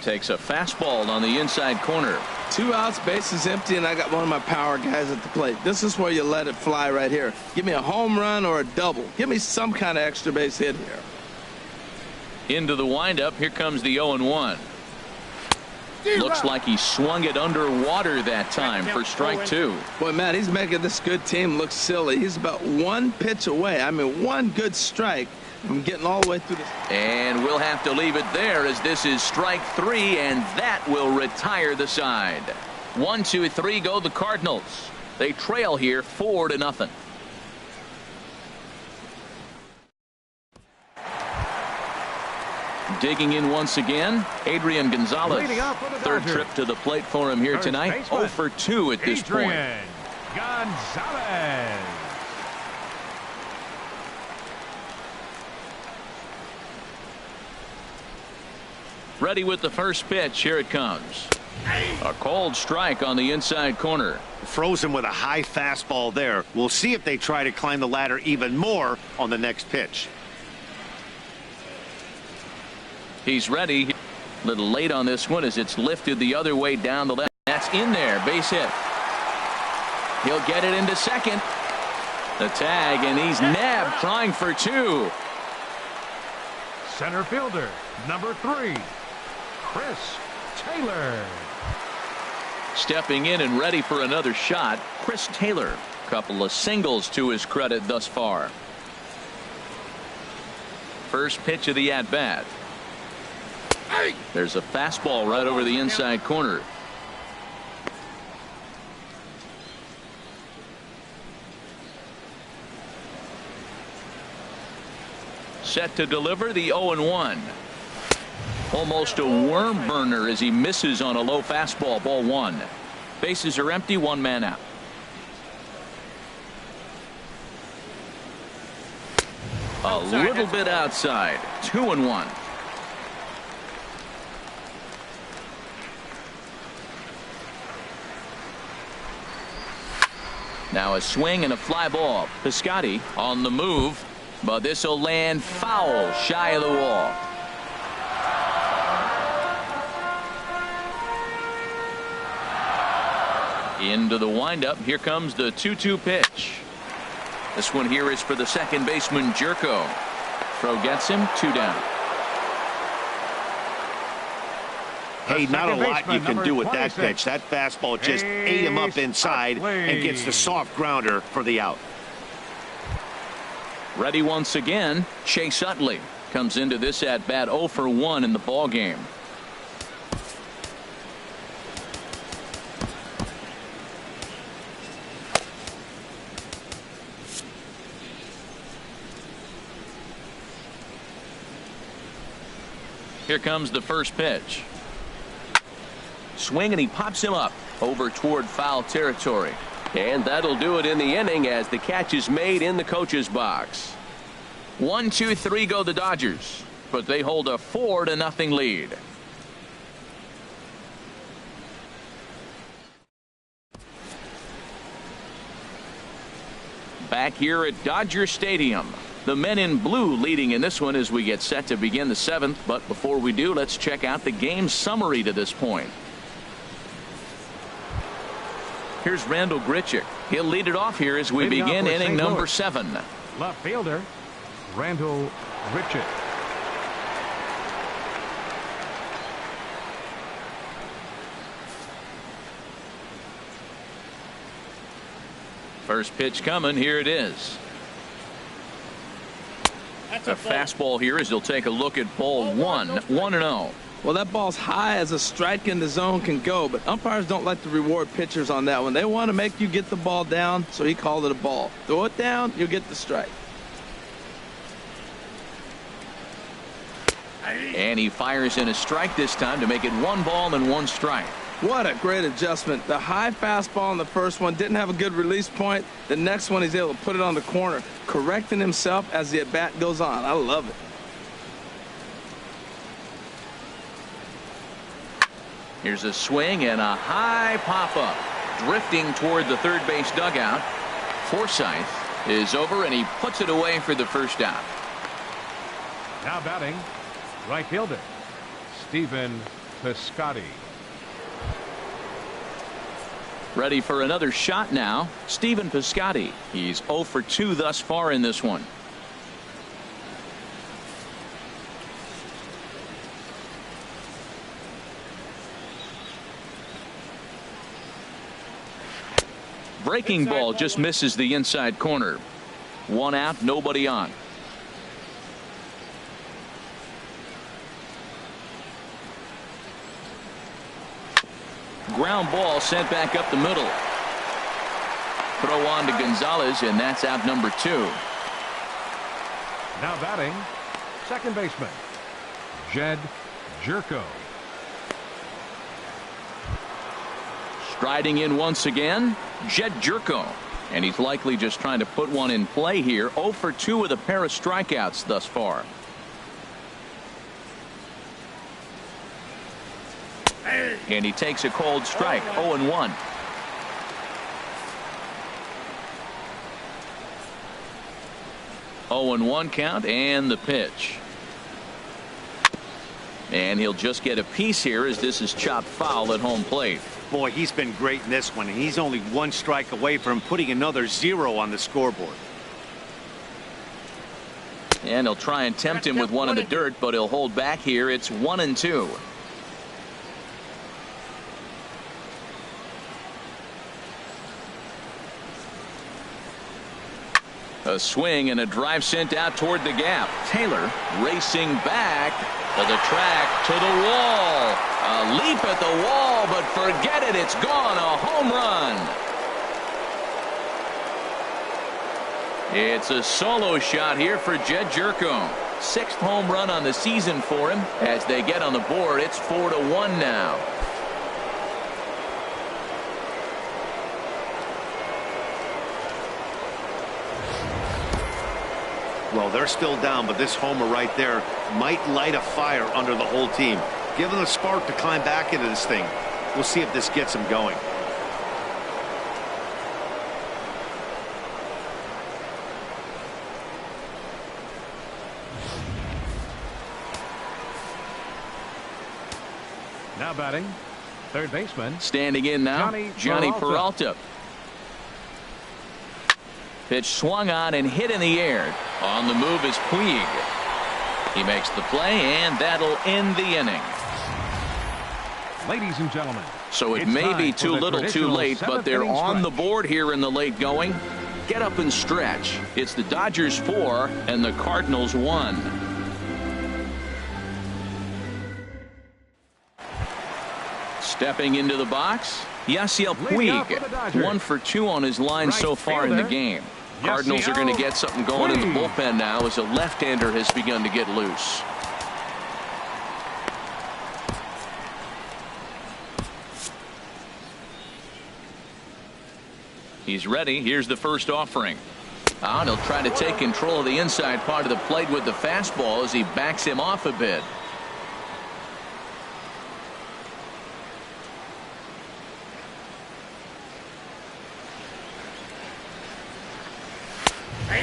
Takes a fastball on the inside corner. 2 outs, bases empty, and I got one of my power guys at the plate. This is where you let it fly right here. Give me a home run or a double. Give me some kind of extra base hit here. Into the windup. Here comes the 0-1. Looks like he swung it underwater that time for strike 2. Boy, Matt, he's making this good team look silly. He's about 1 pitch away. I mean, 1 good strike from getting all the way through this. And we'll have to leave it there, as this is strike 3, and that will retire the side. 1, 2, 3 go the Cardinals. They trail here 4-0. Digging in once again, Adrian Gonzalez. Third trip to the plate for him here tonight. 0 for 2 at this point. Gonzalez. Ready with the first pitch. Here it comes. A cold strike on the inside corner. Frozen with a high fastball there. We'll see if they try to climb the ladder even more on the next pitch. He's ready. A little late on this one as it's lifted the other way down the left. That's in there. Base hit. He'll get it into second. The tag, and he's nabbed, trying for 2. Center fielder, number 3, Chris Taylor. Stepping in and ready for another shot, Chris Taylor. Couple of singles to his credit thus far. First pitch of the at-bat. There's a fastball right over the inside corner. Set to deliver the 0-1. Almost a worm burner as he misses on a low fastball. Ball 1. Bases are empty, 1 man out. A little bit outside. 2-1. Now a swing and a fly ball. Piscotty on the move, but this will land foul shy of the wall. Into the windup. Here comes the 2-2 pitch. This one here is for the second baseman, Jerko. Throw gets him. 2 down. Hey, not a lot you can do with that pitch. That fastball just ate him up inside and gets the soft grounder for the out. Ready once again, Chase Utley comes into this at bat 0 for 1 in the ball game. Here comes the first pitch. Swing, and he pops him up over toward foul territory. And that'll do it in the inning as the catch is made in the coach's box. 1, 2, 3 go the Dodgers, but they hold a 4-0 lead. Back here at Dodger Stadium, the men in blue leading in this one as we get set to begin the 7th. But before we do, let's check out the game summary to this point. Here's Randall Grichuk. He'll lead it off here as we Leading begin off for inning St. number Louis. 7. Left fielder, Randall Grichuk. First pitch coming. Here it is. A fastball here as he'll take a look at ball 1. 1-0. Well, that ball's high as a strike in the zone can go, but umpires don't like to reward pitchers on that one. They want to make you get the ball down, so he called it a ball. Throw it down, you'll get the strike. And he fires in a strike this time to make it 1 ball and 1 strike. What a great adjustment. The high fastball in the first one didn't have a good release point. The next one he's able to put it on the corner, correcting himself as the at-bat goes on. I love it. Here's a swing and a high pop-up. Drifting toward the third base dugout. Forsythe is over, and he puts it away for the first out. Now batting, right fielder, Stephen Piscotty. Ready for another shot now, Stephen Piscotty. He's 0 for 2 thus far in this one. Breaking ball just misses the inside corner. 1 out, nobody on. Ground ball sent back up the middle. Throw on to Gonzalez, and that's out number 2. Now batting, second baseman, Jed Jerko. Striding in once again, Jed Jerko. And he's likely just trying to put one in play here. 0 for 2 with a pair of strikeouts thus far. And he takes a cold strike. 0-1. Oh and 1 count, and the pitch. And he'll just get a piece here as this is chopped foul at home plate. Boy, he's been great in this one, and he's only 1 strike away from putting another 0 on the scoreboard. And he'll try and tempt him with one in the dirt, but he'll hold back here. It's 1-2. A swing and a drive sent out toward the gap. Taylor racing back to the track, to the wall. A leap at the wall, but forget it. It's gone. A home run. It's a solo shot here for Jed Jerko. 6th home run on the season for him. As they get on the board, it's 4-1 now. Well, they're still down, but this homer right there might light a fire under the whole team. Give them a spark to climb back into this thing. We'll see if this gets them going. Now batting, third baseman. Standing in now, Johnny Peralta. Pitch swung on and hit in the air. On the move is Puig. He makes the play, and that'll end the inning. Ladies and gentlemen, so it may be too little too late, but they're on the board here in the late going. Get up and stretch. It's the Dodgers 4 and the Cardinals 1. Stepping into the box, Yasiel Puig. 1 for 2 on his line so far in the game. Cardinals are going to get something going in the bullpen now as a left-hander has begun to get loose. He's ready. Here's the first offering. And he'll try to take control of the inside part of the plate with the fastball as he backs him off a bit.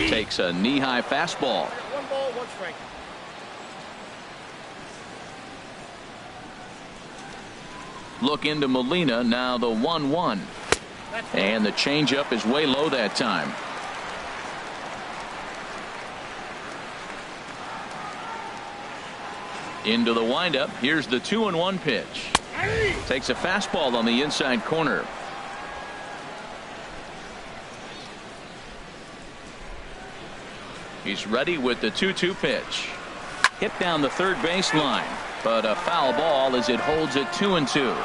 Takes a knee-high fastball. 1 ball, 1 strike. Look into Molina now. The 1-1. And the changeup is way low that time. Into the windup. Here's the 2-1 pitch. Takes a fastball on the inside corner. He's ready with the 2-2 pitch. Hit down the third baseline, but a foul ball as it holds it 2-2.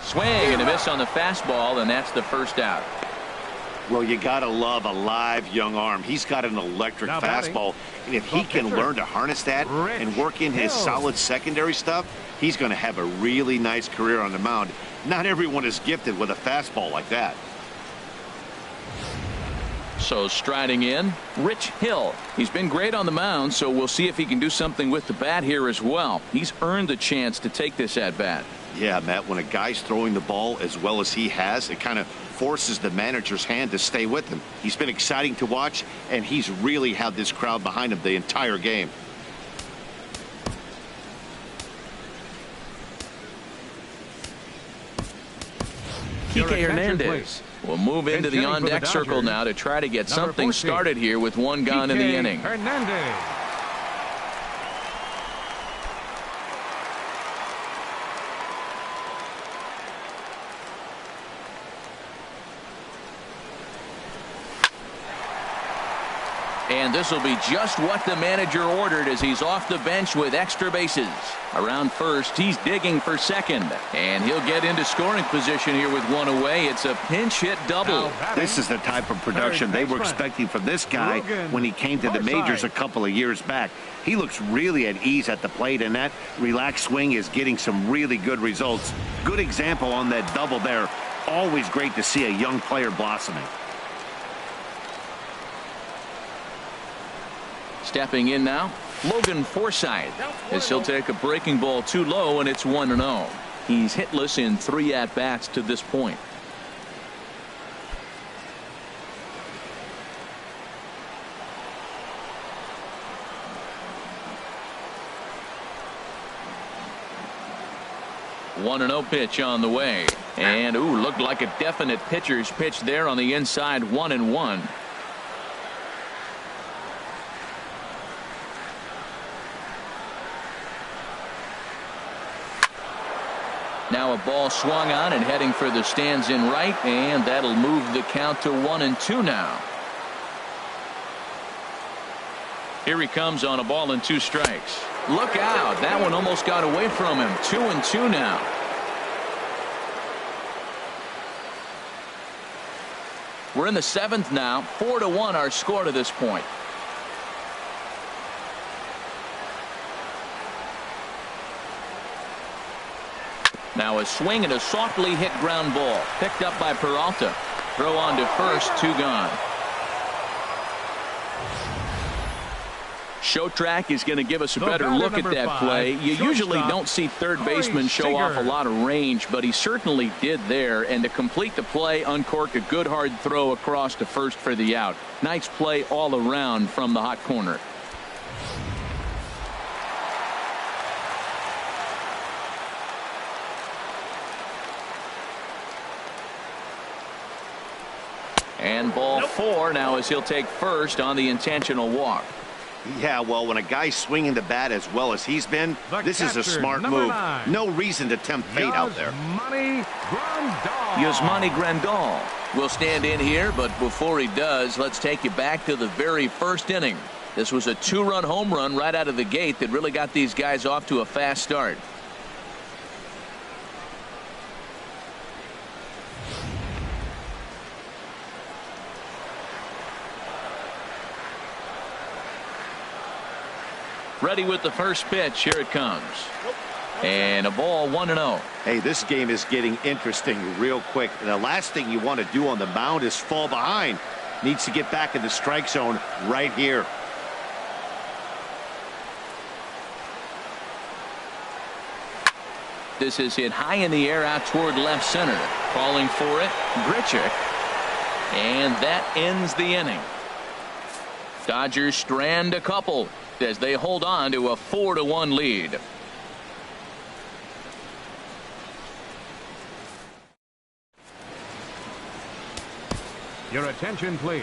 Swing and a miss on the fastball, and that's the first out. Well, you got to love a live young arm. He's got an electric fastball, and if he can learn to harness that and work in his solid secondary stuff, he's going to have a really nice career on the mound. Not everyone is gifted with a fastball like that. So striding in, Rich Hill. He's been great on the mound, so we'll see if he can do something with the bat here as well. He's earned the chance to take this at bat. Yeah, Matt, when a guy's throwing the ball as well as he has, it kind of forces the manager's hand to stay with him. He's been exciting to watch, and he's really had this crowd behind him the entire game. Kike Hernandez will move into the on-deck circle now to try to get something started here with one gone in the inning. Hernandez. And this will be just what the manager ordered as he's off the bench with extra bases. Around first, he's digging for second. And he'll get into scoring position here with one away. It's a pinch hit double. This is the type of production they were expecting from this guy when he came to the majors a couple of years back. He looks really at ease at the plate, and that relaxed swing is getting some really good results. Good example on that double there. Always great to see a young player blossoming. Stepping in now, Logan Forsythe, as he'll take a breaking ball too low, and it's 1-0. He's hitless in 3 at-bats to this point. One 1-0 pitch on the way, and looked like a definite pitcher's pitch there on the inside. 1-1. Now a ball swung on and heading for the stands in right, and that'll move the count to 1-2 now. Here he comes on a ball and 2 strikes. Look out, that one almost got away from him. 2-2 now. We're in the 7th now. 4-1 our score to this point. Now a swing and a softly hit ground ball picked up by Peralta. Throw on to first, 2 gone. Show Track is going to give us a better look at that play. You usually don't see third baseman show off a lot of range, but he certainly did there. And to complete the play, uncorked a good hard throw across to first for the out. Nice play all around from the hot corner. And ball 4 now as he'll take first on the intentional walk. Yeah, well, when a guy's swinging the bat as well as he's been, this is a smart move. 9. No reason to tempt fate out there. Yasmani Grandal will stand in here, but before he does, let's take you back to the very first inning. This was a 2-run home run right out of the gate that really got these guys off to a fast start. Ready with the first pitch. Here it comes. And a ball, 1-0. Hey, this game is getting interesting real quick. And the last thing you want to do on the mound is fall behind. Needs to get back in the strike zone right here. This is hit high in the air out toward left center. Calling for it, Grichuk. And that ends the inning. Dodgers strand a couple as they hold on to a 4-1 lead. Your attention, please.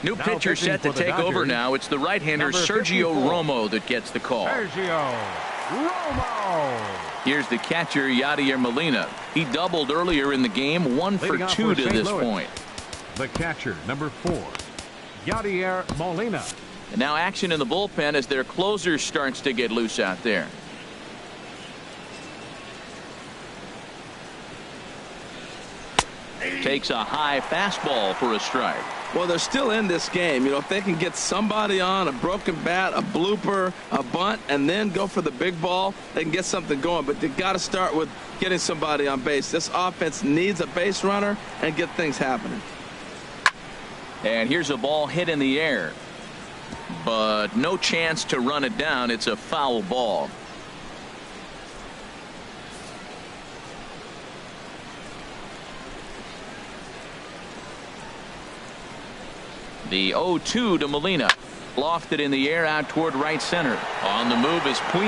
New pitcher set to take over now. It's the right-hander Sergio Romo that gets the call. Sergio Romo. Here's the catcher Yadier Molina. He doubled earlier in the game, 1 for 2 to this point. The catcher, number 4, Yadier Molina. And now action in the bullpen as their closer starts to get loose out there. Takes a high fastball for a strike. Well, they're still in this game. You know, if they can get somebody on a broken bat, a blooper, a bunt, and then go for the big ball, they can get something going. But they got to start with getting somebody on base. This offense needs a base runner and get things happening. And here's a ball hit in the air, but no chance to run it down. It's a foul ball. The 0-2 to Molina. Lofted in the air out toward right center. On the move is Puig.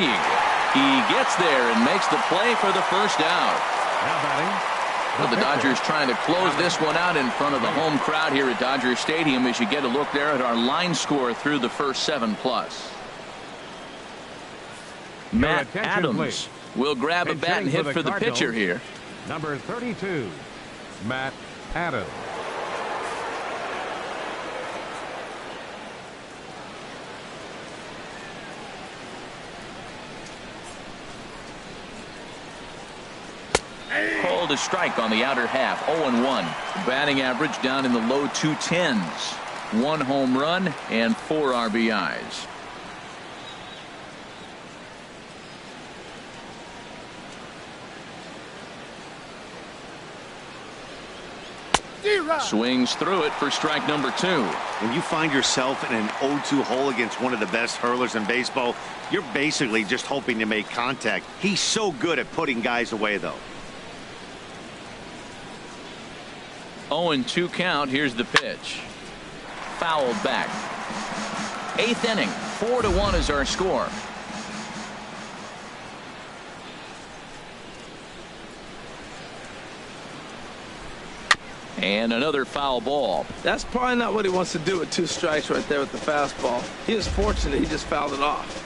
He gets there and makes the play for the first out. Now batting. Well, the Dodgers trying to close this one out in front of the home crowd here at Dodger Stadium as you get a look there at our line score through the first 7+. Matt Adams will grab a bat and hit for the pitcher here. Number 32, Matt Adams. Called a strike on the outer half. 0-1. Batting average down in the low 210s. 1 home run and 4 RBIs. Swings through it for strike number 2. When you find yourself in an 0-2 hole against one of the best hurlers in baseball, you're basically just hoping to make contact. He's so good at putting guys away, though. 0-2 count. Here's the pitch. Fouled back. 8th inning. 4-1 is our score. And another foul ball. That's probably not what he wants to do with 2 strikes right there with the fastball. He was fortunate he just fouled it off.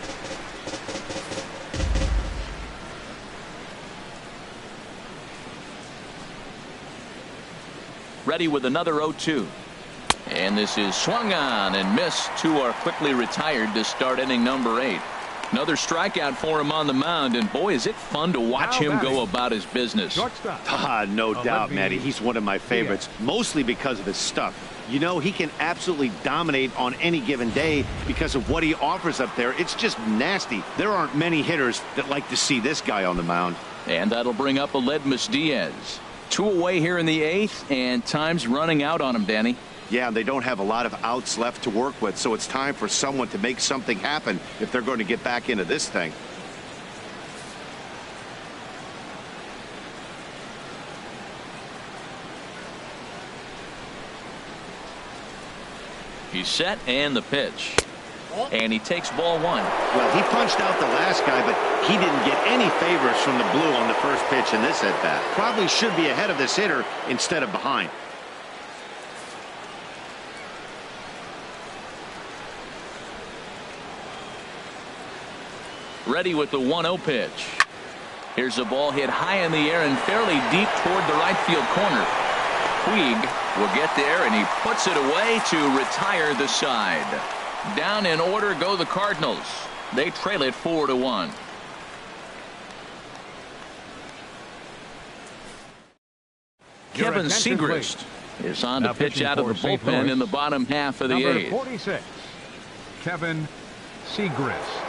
Ready with another 0-2. And this is swung on and missed. 2 are quickly retired to start inning number 8. Another strikeout for him on the mound, and boy, is it fun to watch him go about his business. No doubt, Matty. He's one of my favorites, mostly because of his stuff. You know, he can absolutely dominate on any given day because of what he offers up there. It's just nasty. There aren't many hitters that like to see this guy on the mound. And that'll bring up Aledmys Diaz. 2 away here in the 8th, and time's running out on him, Danny. Yeah, they don't have a lot of outs left to work with, so it's time for someone to make something happen if they're going to get back into this thing. He's set, and the pitch. And he takes ball 1. Well, he punched out the last guy, but he didn't get any favors from the blue on the first pitch in this at-bat. Probably should be ahead of this hitter instead of behind. Ready with the 1-0 pitch. Here's a ball hit high in the air and fairly deep toward the right field corner. Puig will get there, and he puts it away to retire the side. Down in order go the Cardinals. They trail it 4-1. Kevin Segrist is on to pitch out of the bullpen in the bottom half of the 8th. Number 46, Kevin Segrist.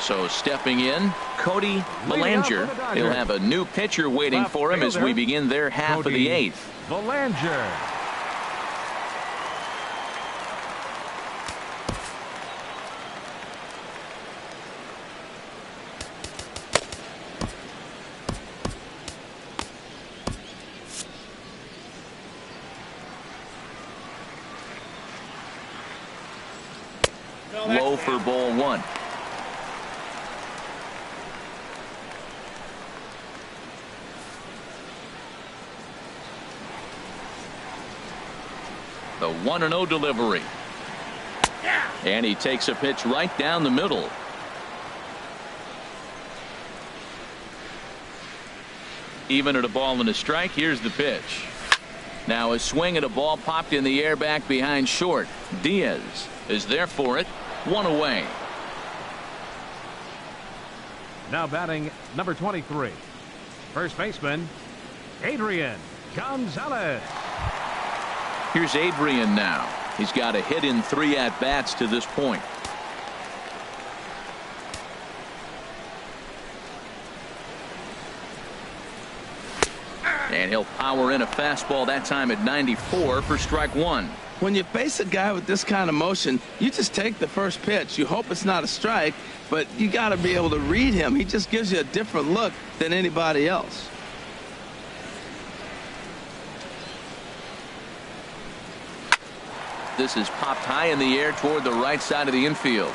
So stepping in, Cody Bellinger. He'll have a new pitcher waiting for him as we begin their half of the 8th. Bellinger. go for ball one. The 1-0 delivery. And he takes a pitch right down the middle. Even at a ball and a strike, here's the pitch. Now a swing at a ball popped in the air back behind short. Diaz is there for it. One away. Now batting number 23. First baseman, Adrian Gonzalez. Here's Adrian now. He's got a hit in 3 at-bats to this point. And he'll power in a fastball that time at 94 for strike one. When you face a guy with this kind of motion, you just take the first pitch. You hope it's not a strike, but you got to be able to read him. He just gives you a different look than anybody else. This is popped high in the air toward the right side of the infield.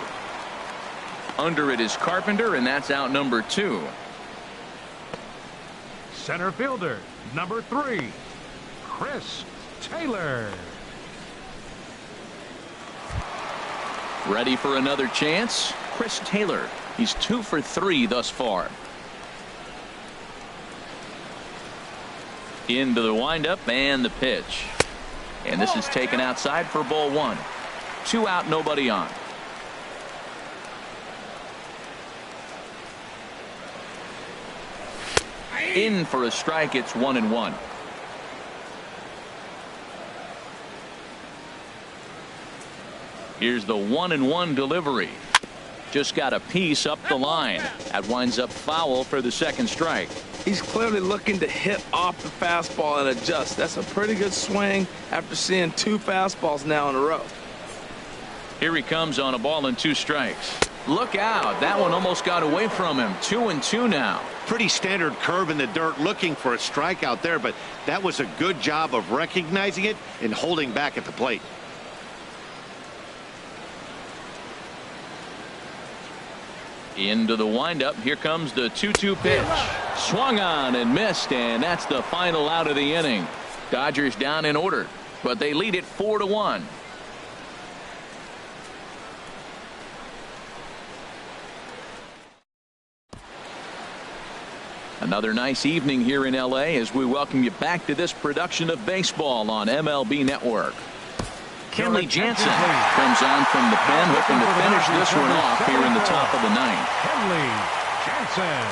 Under it is Carpenter, and that's out number 2. Center fielder, number 3, Chris Taylor. Ready for another chance? Chris Taylor. He's 2 for 3 thus far. Into the windup and the pitch. And this is taken outside for ball one. 2 out, nobody on. In for a strike. It's 1-1. Here's the 1-1 delivery. Just got a piece up the line. That winds up foul for the second strike. He's clearly looking to hit off the fastball and adjust. That's a pretty good swing after seeing 2 fastballs now in a row. Here he comes on a ball and 2 strikes. Look out. That one almost got away from him. 2-2 now. Pretty standard curve in the dirt, looking for a strikeout there, but that was a good job of recognizing it and holding back at the plate. Into the windup. Here comes the 2-2 pitch. Swung on and missed, and that's the final out of the inning. Dodgers down in order, but they lead it 4-1. Another nice evening here in L.A. as we welcome you back to this production of baseball on MLB Network. Kenley Jansen comes on from the pen, hoping to finish this one off here in the top of the 9th. Kenley Jansen.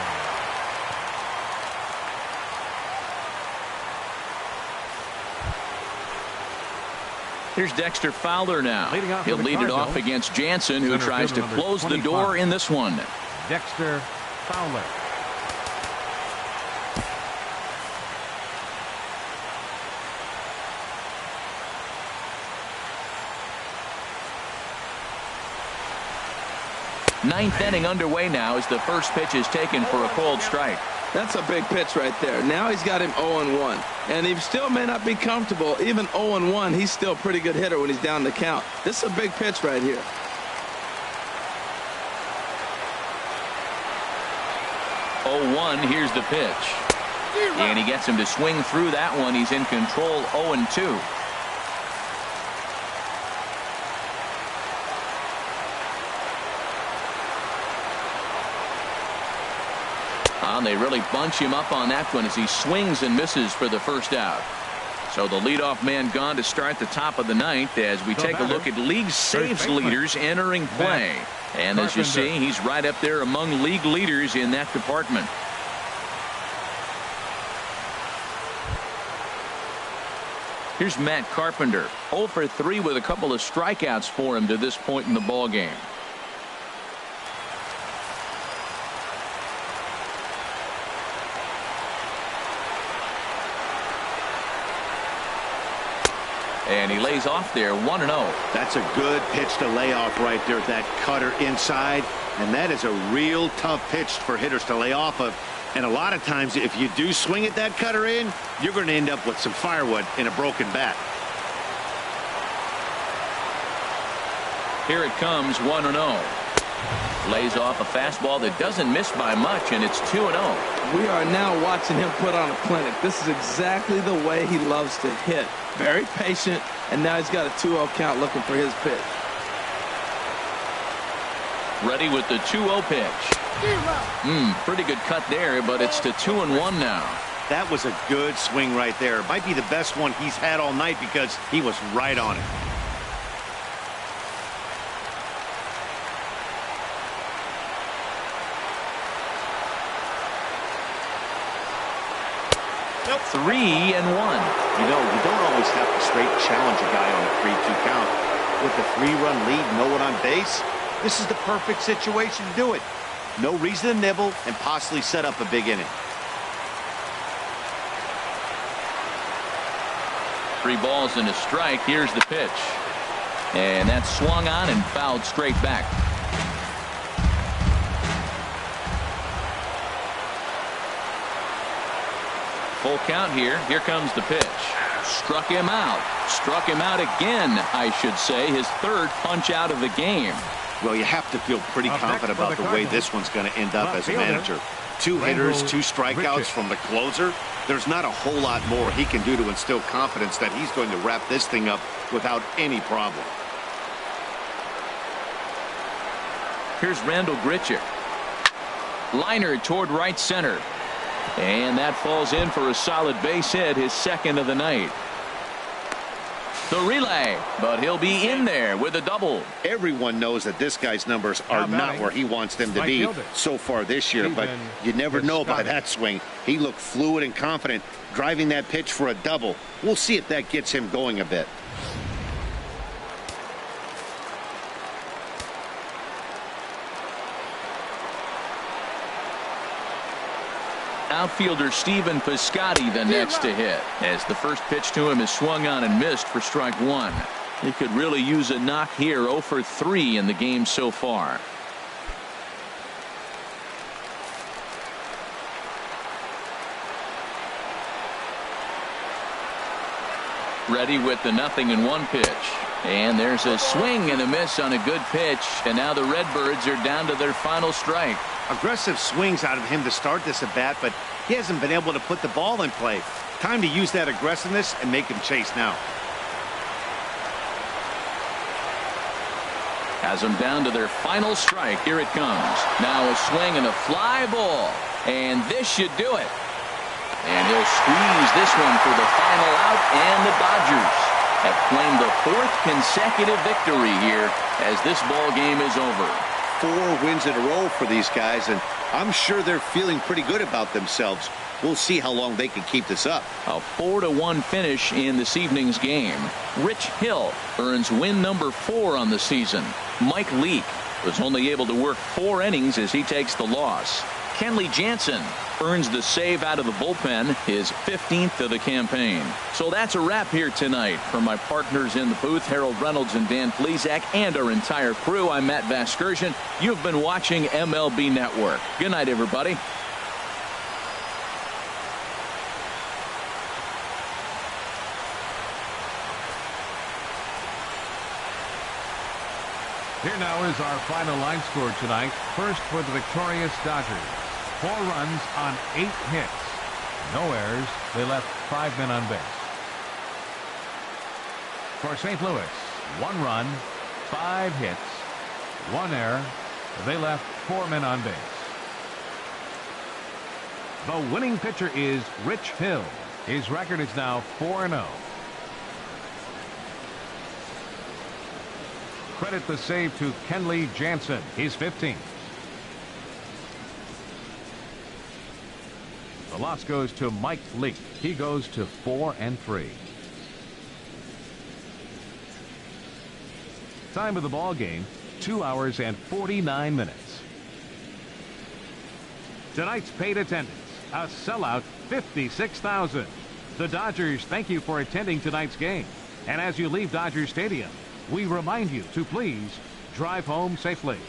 Here's Dexter Fowler now. He'll lead it off against Jansen, who tries to close the door in this one. Dexter Fowler. Ninth inning underway now as the first pitch is taken for a cold strike. That's a big pitch right there. Now he's got him 0-1. And he still may not be comfortable. Even 0-1, he's still a pretty good hitter when he's down the count. This is a big pitch right here. Here's the pitch. And he gets him to swing through that one. He's in control. 0-2. They really bunch him up on that one as he swings and misses for the first out. So the leadoff man gone to start the top of the 9th as we take a look at league saves leaders entering play. And as you see, he's right up there among league leaders in that department. Here's Matt Carpenter, 0 for 3 with a couple of strikeouts for him to this point in the ball game. And he lays off there, 1-0. That's a good pitch to lay off right there. That cutter inside. And that is a real tough pitch for hitters to lay off of. And a lot of times, if you do swing at that cutter in, you're going to end up with some firewood in a broken bat. Here it comes, 1-0. Lays off a fastball that doesn't miss by much, and it's 2-0. We are now watching him put on a clinic. This is exactly the way he loves to hit. Very patient, and now he's got a 2-0 count looking for his pitch. Ready with the 2-0 pitch. Pretty good cut there, but it's to 2-1 now. That was a good swing right there. Might be the best one he's had all night because he was right on it. Nope. 3-1. You know, you don't always have to straight challenge a guy on a 3-2 count. With a 3-run lead, no one on base, this is the perfect situation to do it. No reason to nibble and possibly set up a big inning. 3 balls and a strike. Here's the pitch. And that's swung on and fouled straight back. Full count here. Here comes the pitch. Struck him out. Struck him out again, I should say. His third punch out of the game. Well, you have to feel pretty confident about the way this one's going to end up as a manager. 2 hitters, 2 strikeouts from the closer. There's not a whole lot more he can do to instill confidence that he's going to wrap this thing up without any problem. Here's Randall Grichuk. Liner toward right center. And that falls in for a solid base hit, his second of the night. The relay, but he'll be in there with a double. Everyone knows that this guy's numbers are not where he wants them to be so far this year, but you never know by that swing. He looked fluid and confident, driving that pitch for a double. We'll see if that gets him going a bit. Outfielder Stephen Piscotty the next to hit, as the first pitch to him is swung on and missed for strike 1. He could really use a knock here. 0 for 3 in the game so far. Ready with the 0-1 pitch. And there's a swing and a miss on a good pitch, and now the Redbirds are down to their final strike. Aggressive swings out of him to start this at bat, but he hasn't been able to put the ball in play. Time to use that aggressiveness and make him chase now. Has them down to their final strike. Here it comes. Now a swing and a fly ball, and this should do it. And he'll squeeze this one for the final out, and the Dodgers have claimed the 4th consecutive victory here as this ball game is over. 4 wins in a row for these guys, and I'm sure they're feeling pretty good about themselves. We'll see how long they can keep this up. A 4-1 finish in this evening's game. Rich Hill earns win number 4 on the season. Mike Leake was only able to work 4 innings as he takes the loss. Kenley Jansen earns the save out of the bullpen, his 15th of the campaign. So that's a wrap here tonight. From my partners in the booth, Harold Reynolds and Dan Plesac, and our entire crew, I'm Matt Vasgersian. You've been watching MLB Network. Good night, everybody. Here now is our final line score tonight. First for the victorious Dodgers. 4 runs on 8 hits. No errors. They left 5 men on base. For St. Louis, 1 run, 5 hits, 1 error. They left 4 men on base. The winning pitcher is Rich Hill. His record is now 4-0. Credit the save to Kenley Jansen, his 15th. The loss goes to Mike Leake. He goes to 4-3. Time of the ball game, 2 hours and 49 minutes. Tonight's paid attendance, a sellout 56,000. The Dodgers thank you for attending tonight's game. And as you leave Dodger Stadium, we remind you to please drive home safely.